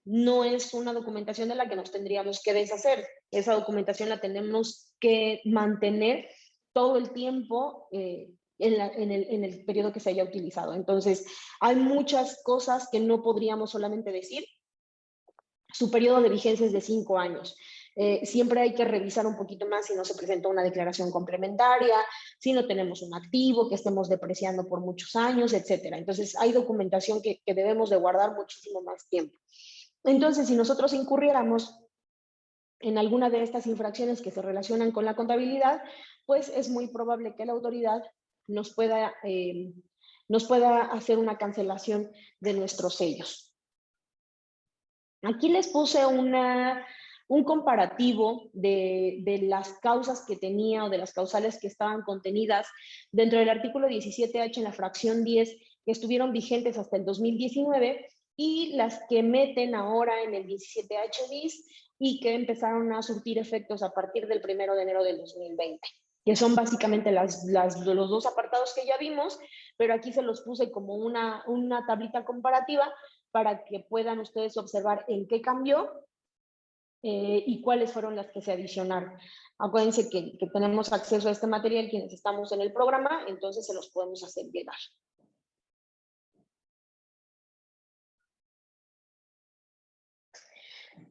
no es una documentación de la que nos tendríamos que deshacer. Esa documentación la tenemos que mantener todo el tiempo en el periodo que se haya utilizado. Entonces, hay muchas cosas que no podríamos solamente decir. Su periodo de vigencia es de 5 años. Siempre hay que revisar un poquito más si no se presenta una declaración complementaria, si no tenemos un activo que estemos depreciando por muchos años, etcétera. Entonces, hay documentación que debemos de guardar muchísimo más tiempo. Entonces, si nosotros incurriéramos en alguna de estas infracciones que se relacionan con la contabilidad, pues es muy probable que la autoridad nos pueda hacer una cancelación de nuestros sellos. Aquí les puse un comparativo de las causas que tenía o de las causales que estaban contenidas dentro del artículo 17H en la fracción 10 que estuvieron vigentes hasta el 2019 y las que meten ahora en el 17H bis y que empezaron a surtir efectos a partir del 1 de enero del 2020, que son básicamente los dos apartados que ya vimos, pero aquí se los puse como una tablita comparativa para que puedan ustedes observar en qué cambió y cuáles fueron las que se adicionaron. Acuérdense que tenemos acceso a este material quienes estamos en el programa, entonces se los podemos hacer llegar.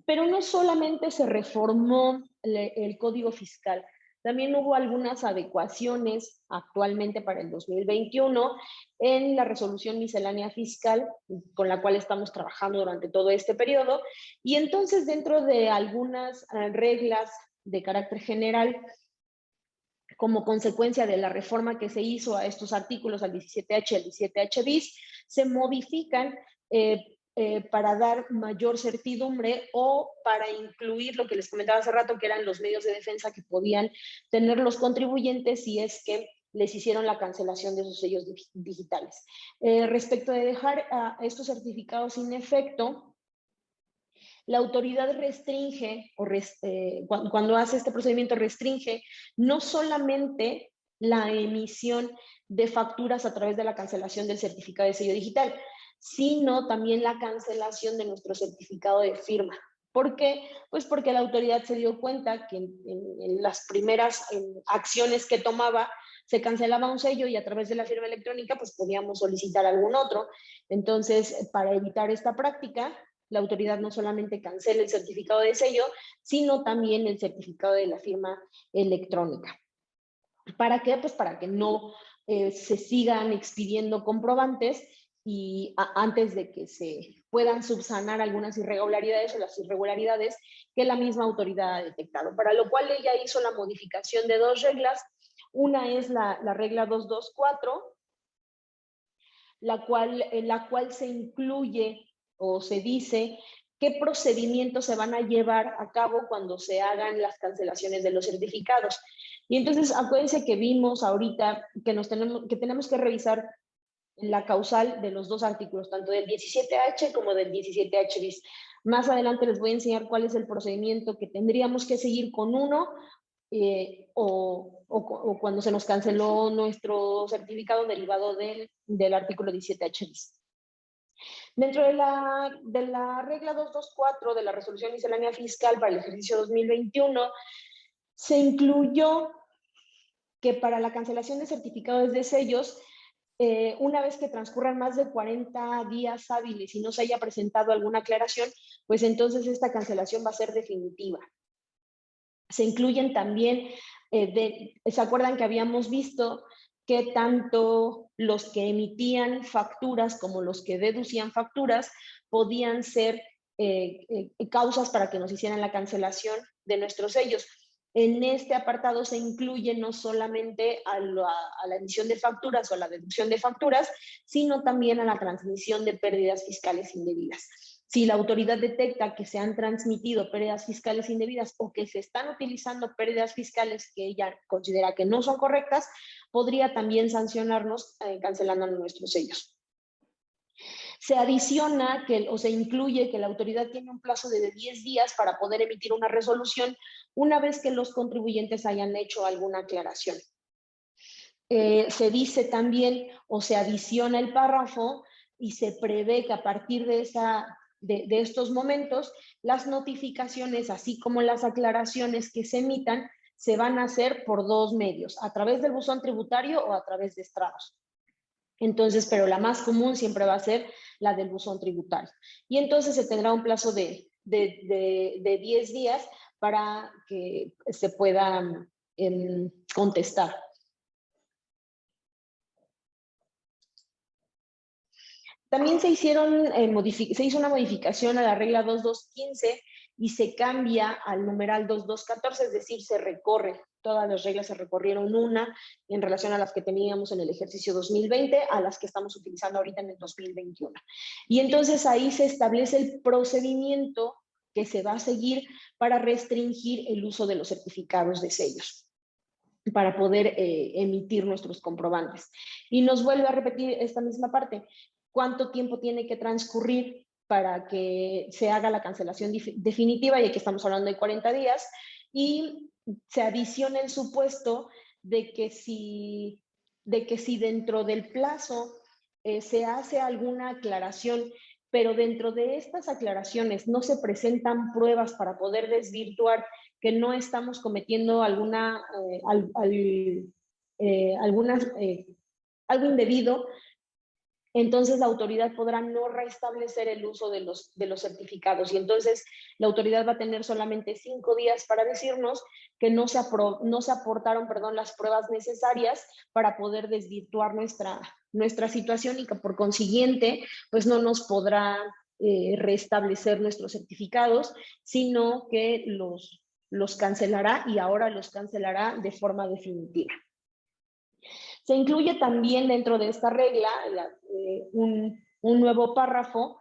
Pero no solamente se reformó el Código Fiscal, también hubo algunas adecuaciones actualmente para el 2021 en la resolución miscelánea fiscal con la cual estamos trabajando durante todo este periodo. Y entonces dentro de algunas reglas de carácter general, como consecuencia de la reforma que se hizo a estos artículos, al 17H y al 17H bis, se modifican para dar mayor certidumbre o para incluir lo que les comentaba hace rato, que eran los medios de defensa que podían tener los contribuyentes si es que les hicieron la cancelación de sus sellos digitales. Respecto de dejar estos certificados sin efecto, la autoridad restringe, cuando hace este procedimiento, restringe no solamente la emisión de facturas a través de la cancelación del certificado de sello digital, sino también la cancelación de nuestro certificado de firma. ¿Por qué? Pues porque la autoridad se dio cuenta que en las primeras acciones que tomaba se cancelaba un sello y a través de la firma electrónica pues podíamos solicitar algún otro. Entonces, para evitar esta práctica, la autoridad no solamente cancela el certificado de sello, sino también el certificado de la firma electrónica. ¿Para qué? Pues para que no se sigan expidiendo comprobantes y antes de que se puedan subsanar algunas irregularidades o las irregularidades que la misma autoridad ha detectado. Para lo cual ella hizo la modificación de dos reglas. Una es la regla 224, en la cual se incluye o se dice qué procedimientos se van a llevar a cabo cuando se hagan las cancelaciones de los certificados. Y entonces acuérdense que vimos ahorita que tenemos que revisar la causal de los dos artículos, tanto del 17H como del 17H bis. Más adelante les voy a enseñar cuál es el procedimiento que tendríamos que seguir con uno o cuando se nos canceló nuestro certificado derivado del artículo 17H bis. Dentro de la regla 224 de la resolución miscelánea fiscal para el ejercicio 2021, se incluyó que para la cancelación de certificados de sellos, una vez que transcurran más de 40 días hábiles y no se haya presentado alguna aclaración, pues entonces esta cancelación va a ser definitiva. Se incluyen también, ¿se acuerdan que habíamos visto que tanto los que emitían facturas como los que deducían facturas podían ser causas para que nos hicieran la cancelación de nuestros sellos? En este apartado se incluye no solamente a la emisión de facturas o a la deducción de facturas, sino también a la transmisión de pérdidas fiscales indebidas. Si la autoridad detecta que se han transmitido pérdidas fiscales indebidas o que se están utilizando pérdidas fiscales que ella considera que no son correctas, podría también sancionarnos cancelando nuestros sellos. Se adiciona o se incluye que la autoridad tiene un plazo de 10 días para poder emitir una resolución una vez que los contribuyentes hayan hecho alguna aclaración. Se dice también o se adiciona el párrafo y se prevé que a partir de esa de estos momentos, las notificaciones, así como las aclaraciones que se emitan, se van a hacer por dos medios, a través del buzón tributario o a través de estrados. Entonces, pero la más común siempre va a ser la del buzón tributario. Y entonces se tendrá un plazo de 10 días para que se pueda contestar. También se hizo una modificación a la regla 2215 y se cambia al numeral 2214, es decir, se recorre, todas las reglas se recorrieron una en relación a las que teníamos en el ejercicio 2020 a las que estamos utilizando ahorita en el 2021. Y entonces ahí se establece el procedimiento que se va a seguir para restringir el uso de los certificados de sellos, para poder emitir nuestros comprobantes. Y nos vuelve a repetir esta misma parte. ¿Cuánto tiempo tiene que transcurrir para que se haga la cancelación definitiva? Y aquí estamos hablando de 40 días. Y se adiciona el supuesto de que si dentro del plazo se hace alguna aclaración, pero dentro de estas aclaraciones no se presentan pruebas para poder desvirtuar que no estamos cometiendo algo indebido, entonces la autoridad podrá no restablecer el uso de los certificados. Y entonces la autoridad va a tener solamente 5 días para decirnos que no se aportaron las pruebas necesarias para poder desvirtuar nuestra situación y que por consiguiente pues no nos podrá restablecer nuestros certificados, sino que los cancelará, y ahora los cancelará de forma definitiva. Se incluye también dentro de esta regla un nuevo párrafo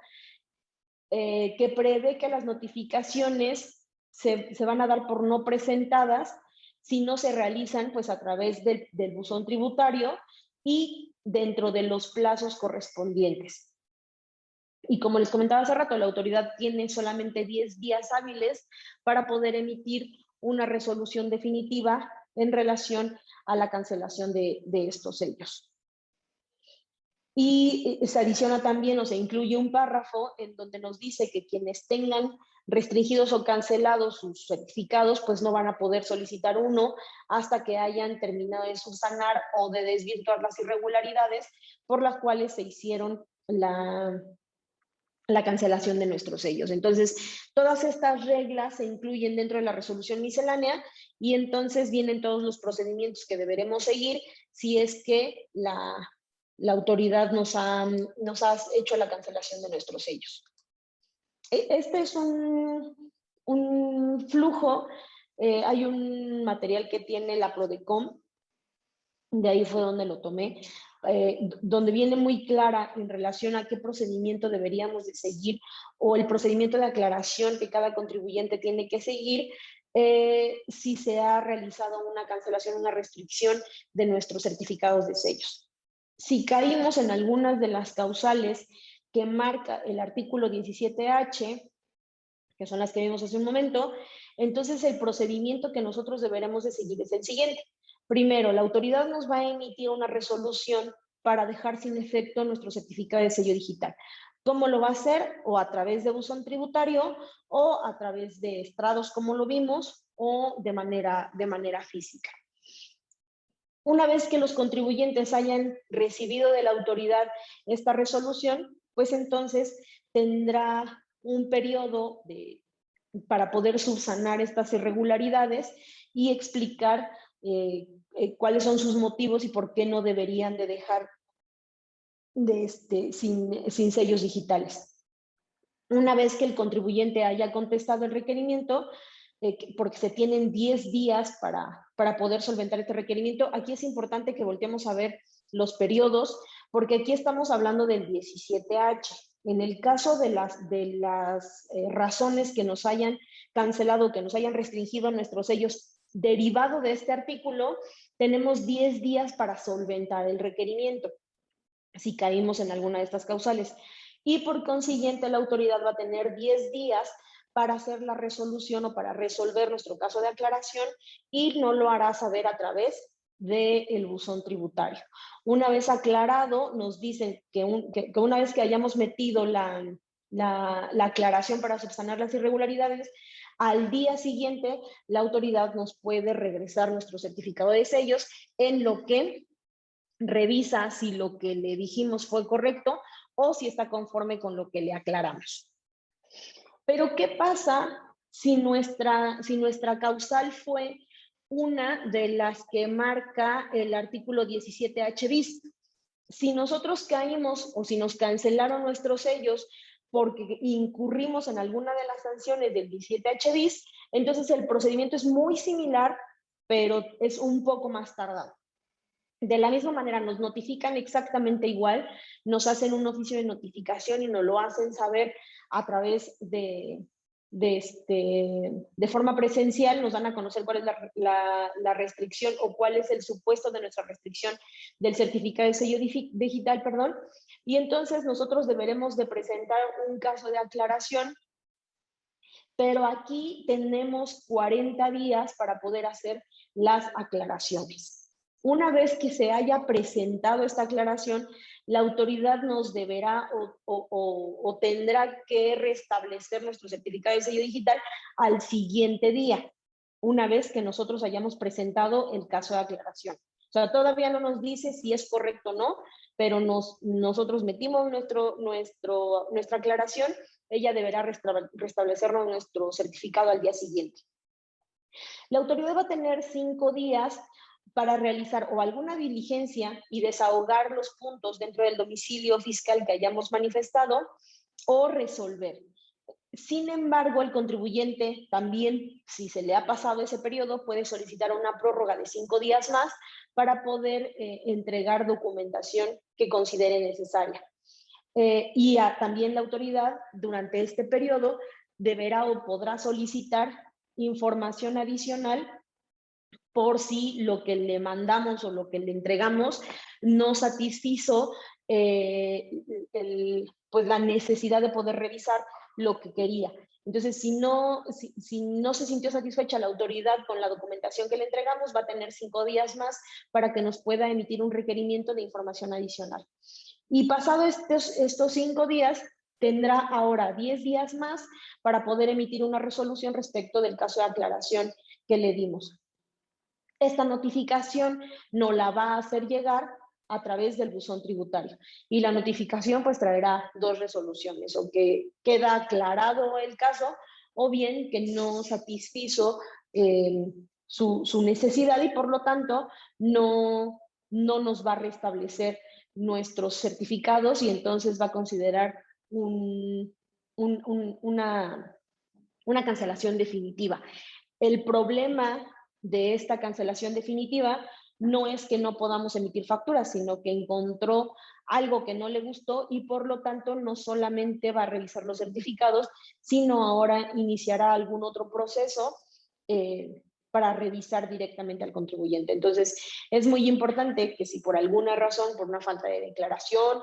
que prevé que las notificaciones se van a dar por no presentadas si no se realizan pues a través del buzón tributario y dentro de los plazos correspondientes. Y como les comentaba hace rato, la autoridad tiene solamente 10 días hábiles para poder emitir una resolución definitiva en relación a la cancelación de estos sellos. Y se adiciona también o se incluye un párrafo en donde nos dice que quienes tengan restringidos o cancelados sus certificados, pues no van a poder solicitar uno hasta que hayan terminado de subsanar o de desvirtuar las irregularidades por las cuales se hicieron la cancelación de nuestros sellos. Entonces, todas estas reglas se incluyen dentro de la resolución miscelánea y entonces vienen todos los procedimientos que deberemos seguir si es que la autoridad nos ha hecho la cancelación de nuestros sellos. Este es un flujo, hay un material que tiene la Prodecom, de ahí fue donde lo tomé, donde viene muy clara en relación a qué procedimiento deberíamos de seguir o el procedimiento de aclaración que cada contribuyente tiene que seguir si se ha realizado una cancelación, una restricción de nuestros certificados de sellos. Si caímos en algunas de las causales que marca el artículo 17H, que son las que vimos hace un momento, entonces el procedimiento que nosotros deberemos de seguir es el siguiente. Primero, la autoridad nos va a emitir una resolución para dejar sin efecto nuestro certificado de sello digital. ¿Cómo lo va a hacer? O a través de buzón tributario, o a través de estrados, como lo vimos, o de manera física. Una vez que los contribuyentes hayan recibido de la autoridad esta resolución, pues entonces tendrá un periodo para poder subsanar estas irregularidades y explicar cuáles son sus motivos y por qué no deberían de dejar sin sellos digitales. Una vez que el contribuyente haya contestado el requerimiento, porque se tienen 10 días para poder solventar este requerimiento, aquí es importante que volteemos a ver los periodos, porque aquí estamos hablando del 17H. En el caso de las razones que nos hayan cancelado, que nos hayan restringido nuestros sellos derivado de este artículo, tenemos 10 días para solventar el requerimiento, si caímos en alguna de estas causales. Y por consiguiente, la autoridad va a tener 10 días para hacer la resolución o para resolver nuestro caso de aclaración y no lo hará saber a través del buzón tributario. Una vez aclarado, nos dicen que una vez que hayamos metido la aclaración para subsanar las irregularidades, al día siguiente la autoridad nos puede regresar nuestro certificado de sellos, en lo que revisa si lo que le dijimos fue correcto o si está conforme con lo que le aclaramos. Pero ¿qué pasa si nuestra causal fue una de las que marca el artículo 17H bis? Si nosotros caímos o si nos cancelaron nuestros sellos porque incurrimos en alguna de las sanciones del 17H bis, entonces el procedimiento es muy similar, pero es un poco más tardado. De la misma manera, nos notifican exactamente igual, nos hacen un oficio de notificación y nos lo hacen saber a través de forma presencial, nos dan a conocer cuál es la restricción o cuál es el supuesto de nuestra restricción del certificado de sello digital, perdón, y entonces nosotros deberemos de presentar un caso de aclaración, pero aquí tenemos 40 días para poder hacer las aclaraciones. Una vez que se haya presentado esta aclaración, la autoridad nos deberá o tendrá que restablecer nuestro certificado de sello digital al siguiente día, una vez que nosotros hayamos presentado el caso de aclaración. O sea, todavía no nos dice si es correcto o no, pero nosotros metimos nuestra aclaración, ella deberá restablecernos nuestro certificado al día siguiente. La autoridad va a tener 5 días para realizar o alguna diligencia y desahogar los puntos dentro del domicilio fiscal que hayamos manifestado o resolver. Sin embargo, el contribuyente también, si se le ha pasado ese periodo, puede solicitar una prórroga de 5 días más para poder entregar documentación que considere necesaria. También la autoridad, durante este periodo, deberá o podrá solicitar información adicional por si lo que le mandamos o lo que le entregamos no satisfizo pues la necesidad de poder revisar lo que quería. Entonces, si no se sintió satisfecha la autoridad con la documentación que le entregamos, va a tener 5 días más para que nos pueda emitir un requerimiento de información adicional. Y pasado estos 5 días, tendrá ahora 10 días más para poder emitir una resolución respecto del caso de aclaración que le dimos. Esta notificación nos la va a hacer llegar a través del buzón tributario. Y la notificación pues traerá 2 resoluciones, o que queda aclarado el caso, o bien que no satisfizo su necesidad y por lo tanto no nos va a restablecer nuestros certificados y entonces va a considerar una cancelación definitiva. El problema de esta cancelación definitiva no es que no podamos emitir facturas, sino que encontró algo que no le gustó y por lo tanto no solamente va a revisar los certificados, sino ahora iniciará algún otro proceso para revisar directamente al contribuyente. Entonces, es muy importante que si por alguna razón, por una falta de declaración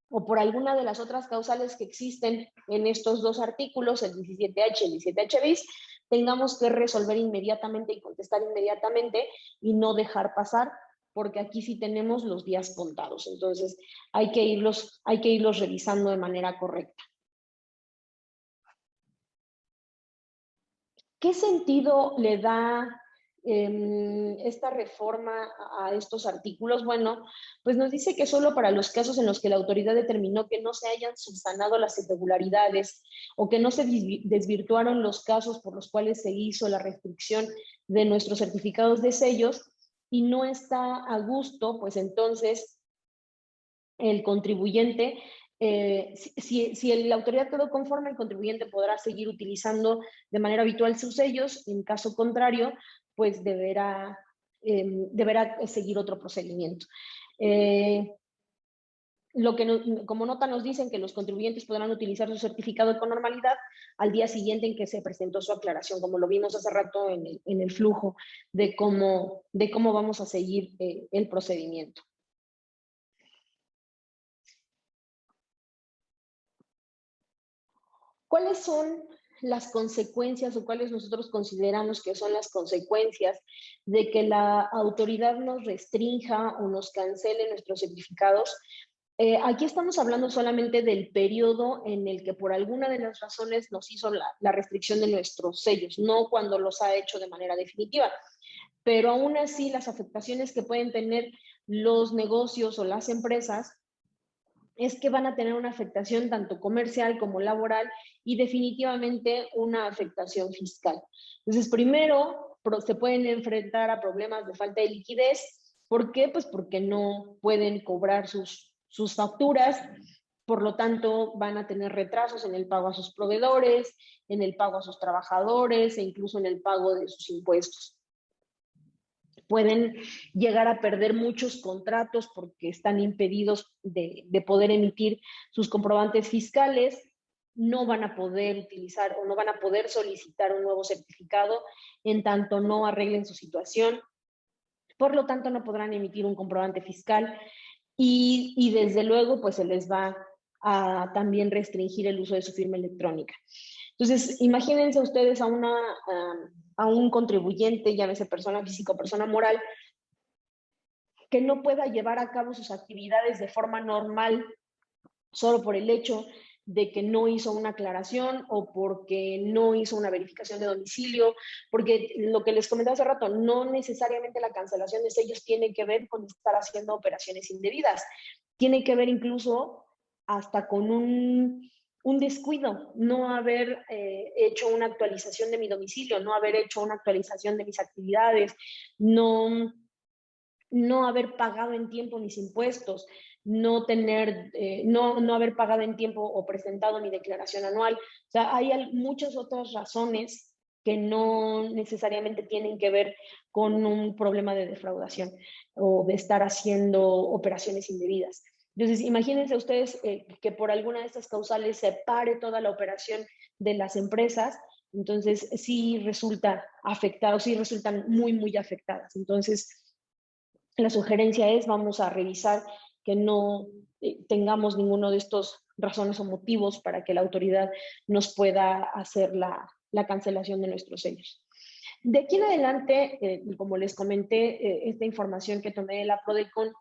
o por alguna de las otras causales que existen en estos 2 artículos, el 17H y el 17H bis, tengamos que resolver inmediatamente y contestar inmediatamente y no dejar pasar, porque aquí sí tenemos los días contados. Entonces, hay que irlos revisando de manera correcta. ¿Qué sentido le da esta reforma a estos artículos? Bueno, pues nos dice que solo para los casos en los que la autoridad determinó que no se hayan subsanado las irregularidades o que no se desvirtuaron los casos por los cuales se hizo la restricción de nuestros certificados de sellos y no está a gusto, pues entonces el contribuyente, si la autoridad quedó conforme, el contribuyente podrá seguir utilizando de manera habitual sus sellos. En caso contrario, pues deberá seguir otro procedimiento. Como nota nos dicen que los contribuyentes podrán utilizar su certificado con normalidad al día siguiente en que se presentó su aclaración, como lo vimos hace rato en el flujo de cómo vamos a seguir el procedimiento. ¿Cuáles son las consecuencias o cuáles nosotros consideramos que son las consecuencias de que la autoridad nos restrinja o nos cancele nuestros certificados? Aquí estamos hablando solamente del periodo en el que por alguna de las razones nos hizo la restricción de nuestros sellos, no cuando los ha hecho de manera definitiva. Pero aún así, las afectaciones que pueden tener los negocios o las empresas es que van a tener una afectación tanto comercial como laboral y definitivamente una afectación fiscal. Entonces, primero, se pueden enfrentar a problemas de falta de liquidez. ¿Por qué? Pues porque no pueden cobrar sus facturas, por lo tanto, van a tener retrasos en el pago a sus proveedores, en el pago a sus trabajadores e incluso en el pago de sus impuestos. Pueden llegar a perder muchos contratos porque están impedidos de poder emitir sus comprobantes fiscales, no van a poder utilizar o no van a poder solicitar un nuevo certificado en tanto no arreglen su situación. Por lo tanto, no podrán emitir un comprobante fiscal y desde luego, pues se les va a también restringir el uso de su firma electrónica. Entonces, imagínense ustedes a un contribuyente, llámese persona física o persona moral, que no pueda llevar a cabo sus actividades de forma normal solo por el hecho de que no hizo una aclaración o porque no hizo una verificación de domicilio, porque lo que les comentaba hace rato, no necesariamente la cancelación de sellos tiene que ver con estar haciendo operaciones indebidas, tiene que ver incluso hasta con un descuido, no haber hecho una actualización de mi domicilio, no haber hecho una actualización de mis actividades, no haber pagado en tiempo mis impuestos, no haber pagado en tiempo o presentado mi declaración anual. O sea, hay muchas otras razones que no necesariamente tienen que ver con un problema de defraudación o de estar haciendo operaciones indebidas. Entonces, imagínense ustedes que por alguna de estas causales se pare toda la operación de las empresas, entonces sí resulta afectado, sí resultan muy, muy afectadas. Entonces, la sugerencia es, vamos a revisar que no tengamos ninguno de estos razones o motivos para que la autoridad nos pueda hacer la cancelación de nuestros sellos. De aquí en adelante, como les comenté, esta información que tomé de la Prodecon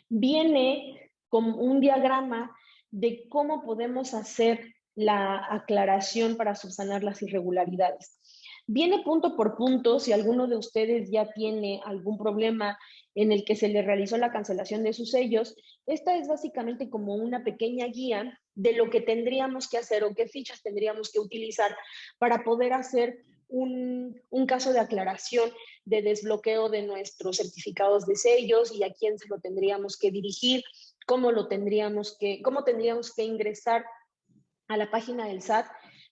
viene como un diagrama de cómo podemos hacer la aclaración para subsanar las irregularidades. Viene punto por punto, si alguno de ustedes ya tiene algún problema en el que se le realizó la cancelación de sus sellos, esta es básicamente como una pequeña guía de lo que tendríamos que hacer o qué fichas tendríamos que utilizar para poder hacer un caso de aclaración de desbloqueo de nuestros certificados de sellos y a quién se lo tendríamos que dirigir, cómo tendríamos que ingresar a la página del SAT.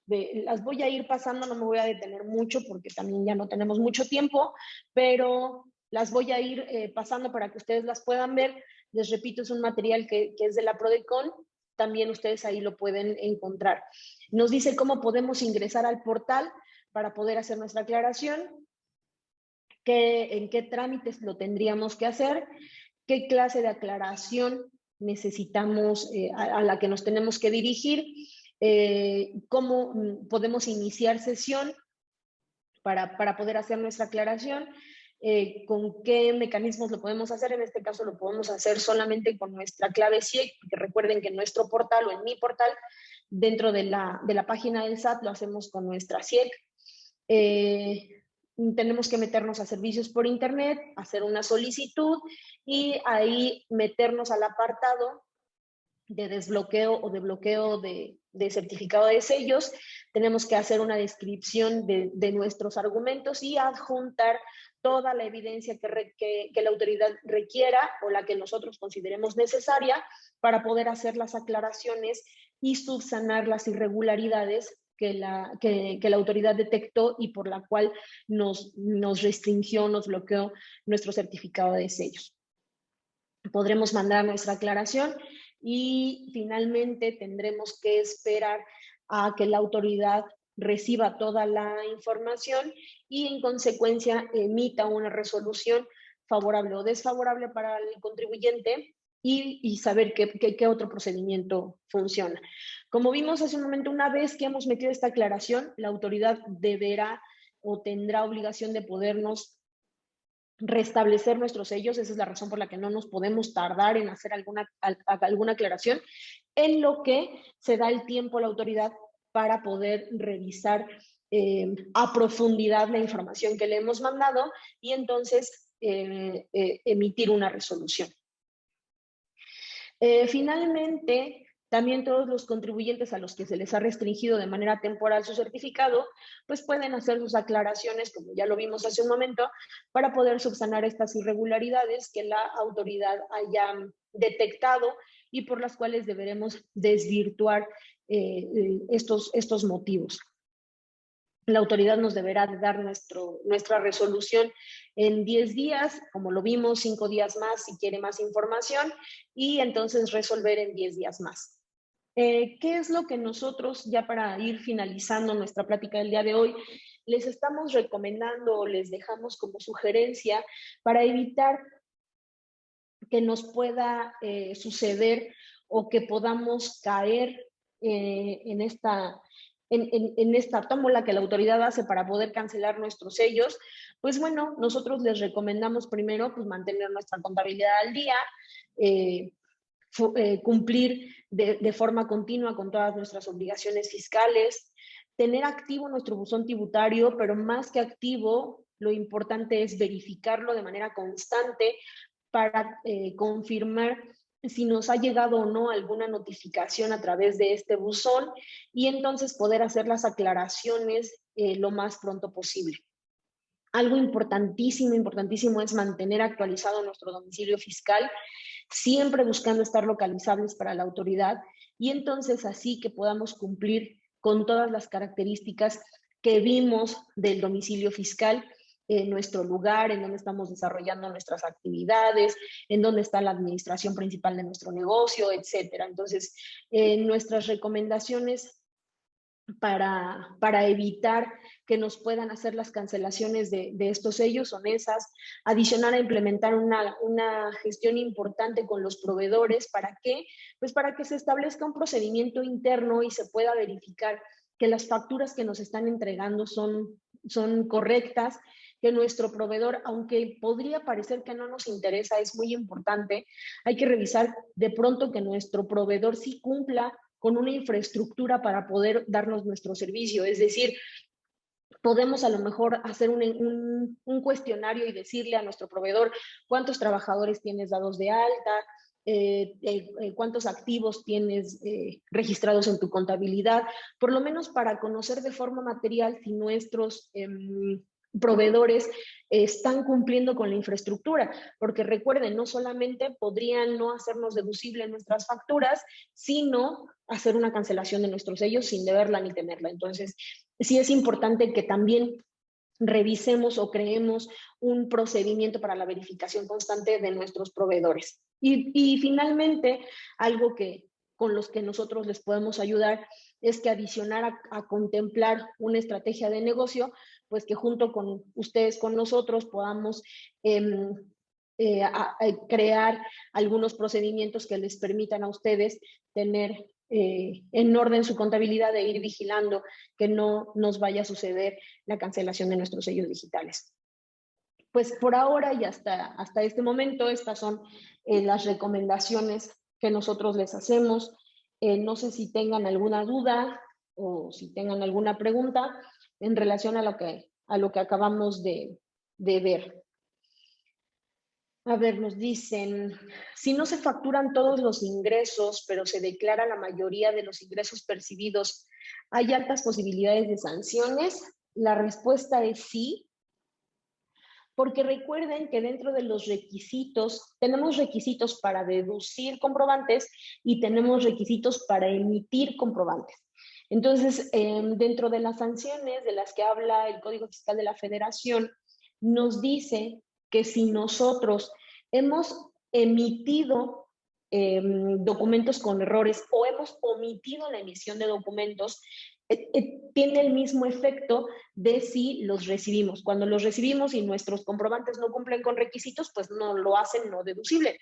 Las voy a ir pasando, no me voy a detener mucho porque también ya no tenemos mucho tiempo, pero las voy a ir pasando para que ustedes las puedan ver. Les repito, es un material que es de la Prodecon, también ustedes ahí lo pueden encontrar. Nos dice cómo podemos ingresar al portal para poder hacer nuestra aclaración, en qué trámites lo tendríamos que hacer, qué clase de aclaración necesitamos, a la que nos tenemos que dirigir, cómo podemos iniciar sesión para poder hacer nuestra aclaración, con qué mecanismos lo podemos hacer. En este caso lo podemos hacer solamente con nuestra clave CIEC, porque recuerden que en nuestro portal o en mi portal, dentro de la página del SAT, lo hacemos con nuestra CIEC. Tenemos que meternos a servicios por internet, hacer una solicitud y ahí meternos al apartado de desbloqueo o de bloqueo de certificado de sellos. Tenemos que hacer una descripción de nuestros argumentos y adjuntar toda la evidencia que la autoridad requiera o la que nosotros consideremos necesaria para poder hacer las aclaraciones y subsanar las irregularidades que la autoridad detectó y por la cual nos restringió, nos bloqueó nuestro certificado de sellos. Podremos mandar nuestra aclaración y finalmente tendremos que esperar a que la autoridad reciba toda la información y en consecuencia emita una resolución favorable o desfavorable para el contribuyente y saber qué otro procedimiento funciona. Como vimos hace un momento, una vez que hemos metido esta aclaración, la autoridad deberá o tendrá obligación de podernos restablecer nuestros sellos. Esa es la razón por la que no nos podemos tardar en hacer alguna aclaración, en lo que se da el tiempo a la autoridad para poder revisar a profundidad la información que le hemos mandado y entonces emitir una resolución. Finalmente, también todos los contribuyentes a los que se les ha restringido de manera temporal su certificado, pues pueden hacer sus aclaraciones, como ya lo vimos hace un momento, para poder subsanar estas irregularidades que la autoridad haya detectado y por las cuales deberemos desvirtuar estos motivos. La autoridad nos deberá de dar nuestra resolución en 10 días, como lo vimos, 5 días más si quiere más información, y entonces resolver en 10 días más. ¿Qué es lo que nosotros, ya para ir finalizando nuestra plática del día de hoy, les estamos recomendando o les dejamos como sugerencia para evitar que nos pueda suceder o que podamos caer en esta tómbola que la autoridad hace para poder cancelar nuestros sellos? Pues bueno, nosotros les recomendamos primero pues mantener nuestra contabilidad al día, cumplir de forma continua con todas nuestras obligaciones fiscales, tener activo nuestro buzón tributario, pero más que activo, lo importante es verificarlo de manera constante para confirmar si nos ha llegado o no alguna notificación a través de este buzón y entonces poder hacer las aclaraciones lo más pronto posible. Algo importantísimo, importantísimo es mantener actualizado nuestro domicilio fiscal, siempre buscando estar localizables para la autoridad y entonces así que podamos cumplir con todas las características que vimos del domicilio fiscal, en nuestro lugar, en donde estamos desarrollando nuestras actividades, en donde está la administración principal de nuestro negocio, etcétera. Entonces, nuestras recomendaciones para evitar que nos puedan hacer las cancelaciones de estos sellos son esas. Adicional a implementar una gestión importante con los proveedores. ¿Para qué? Pues para que se establezca un procedimiento interno y se pueda verificar que las facturas que nos están entregando son correctas, que nuestro proveedor, aunque podría parecer que no nos interesa, es muy importante. Hay que revisar de pronto que nuestro proveedor sí cumpla con una infraestructura para poder darnos nuestro servicio. Es decir, podemos a lo mejor hacer un cuestionario y decirle a nuestro proveedor cuántos trabajadores tienes dados de alta, cuántos activos tienes registrados en tu contabilidad, por lo menos para conocer de forma material si nuestros proveedores están cumpliendo con la infraestructura, porque recuerden, no solamente podrían no hacernos deducible nuestras facturas, sino hacer una cancelación de nuestros sellos sin deberla ni tenerla. Entonces, sí es importante que también revisemos o creemos un procedimiento para la verificación constante de nuestros proveedores. Y finalmente, algo que con los que nosotros les podemos ayudar es que adicionar a contemplar una estrategia de negocio, pues que junto con ustedes, con nosotros, podamos crear algunos procedimientos que les permitan a ustedes tener en orden su contabilidad e ir vigilando que no nos vaya a suceder la cancelación de nuestros sellos digitales. Pues por ahora y hasta este momento, estas son las recomendaciones que nosotros les hacemos. No sé si tengan alguna duda o si tengan alguna pregunta en relación a lo que acabamos de ver. A ver, nos dicen, si no se facturan todos los ingresos, pero se declara la mayoría de los ingresos percibidos, ¿hay altas posibilidades de sanciones? La respuesta es sí, porque recuerden que dentro de los requisitos, tenemos requisitos para deducir comprobantes y tenemos requisitos para emitir comprobantes. Entonces, dentro de las sanciones de las que habla el Código Fiscal de la Federación, nos dice que si nosotros hemos emitido documentos con errores o hemos omitido la emisión de documentos, tiene el mismo efecto de si los recibimos. Cuando los recibimos y nuestros comprobantes no cumplen con requisitos, pues no lo hacen no deducible.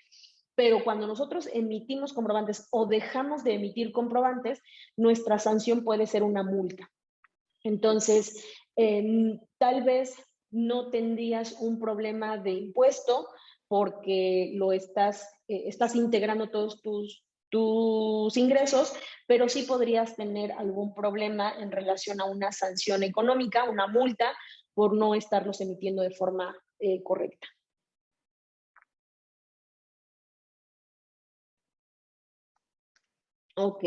Pero cuando nosotros emitimos comprobantes o dejamos de emitir comprobantes, nuestra sanción puede ser una multa. Entonces, tal vez no tendrías un problema de impuesto porque lo estás integrando todos tus ingresos, pero sí podrías tener algún problema en relación a una sanción económica, una multa, por no estarlos emitiendo de forma correcta. Ok.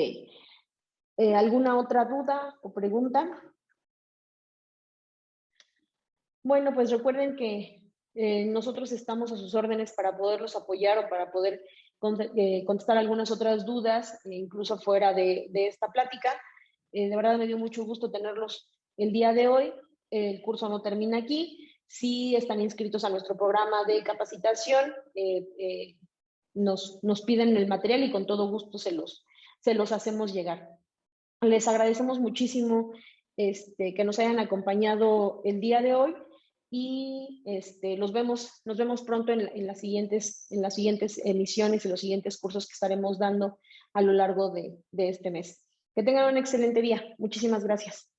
¿Alguna otra duda o pregunta? Bueno, pues recuerden que nosotros estamos a sus órdenes para poderlos apoyar o para poder contestar algunas otras dudas, incluso fuera de esta plática. De verdad me dio mucho gusto tenerlos el día de hoy. El curso no termina aquí. Si están inscritos a nuestro programa de capacitación, nos piden el material y con todo gusto se los hacemos llegar. Les agradecemos muchísimo que nos hayan acompañado el día de hoy y nos vemos pronto en las siguientes emisiones y los siguientes cursos que estaremos dando a lo largo de este mes. Que tengan un excelente día. Muchísimas gracias.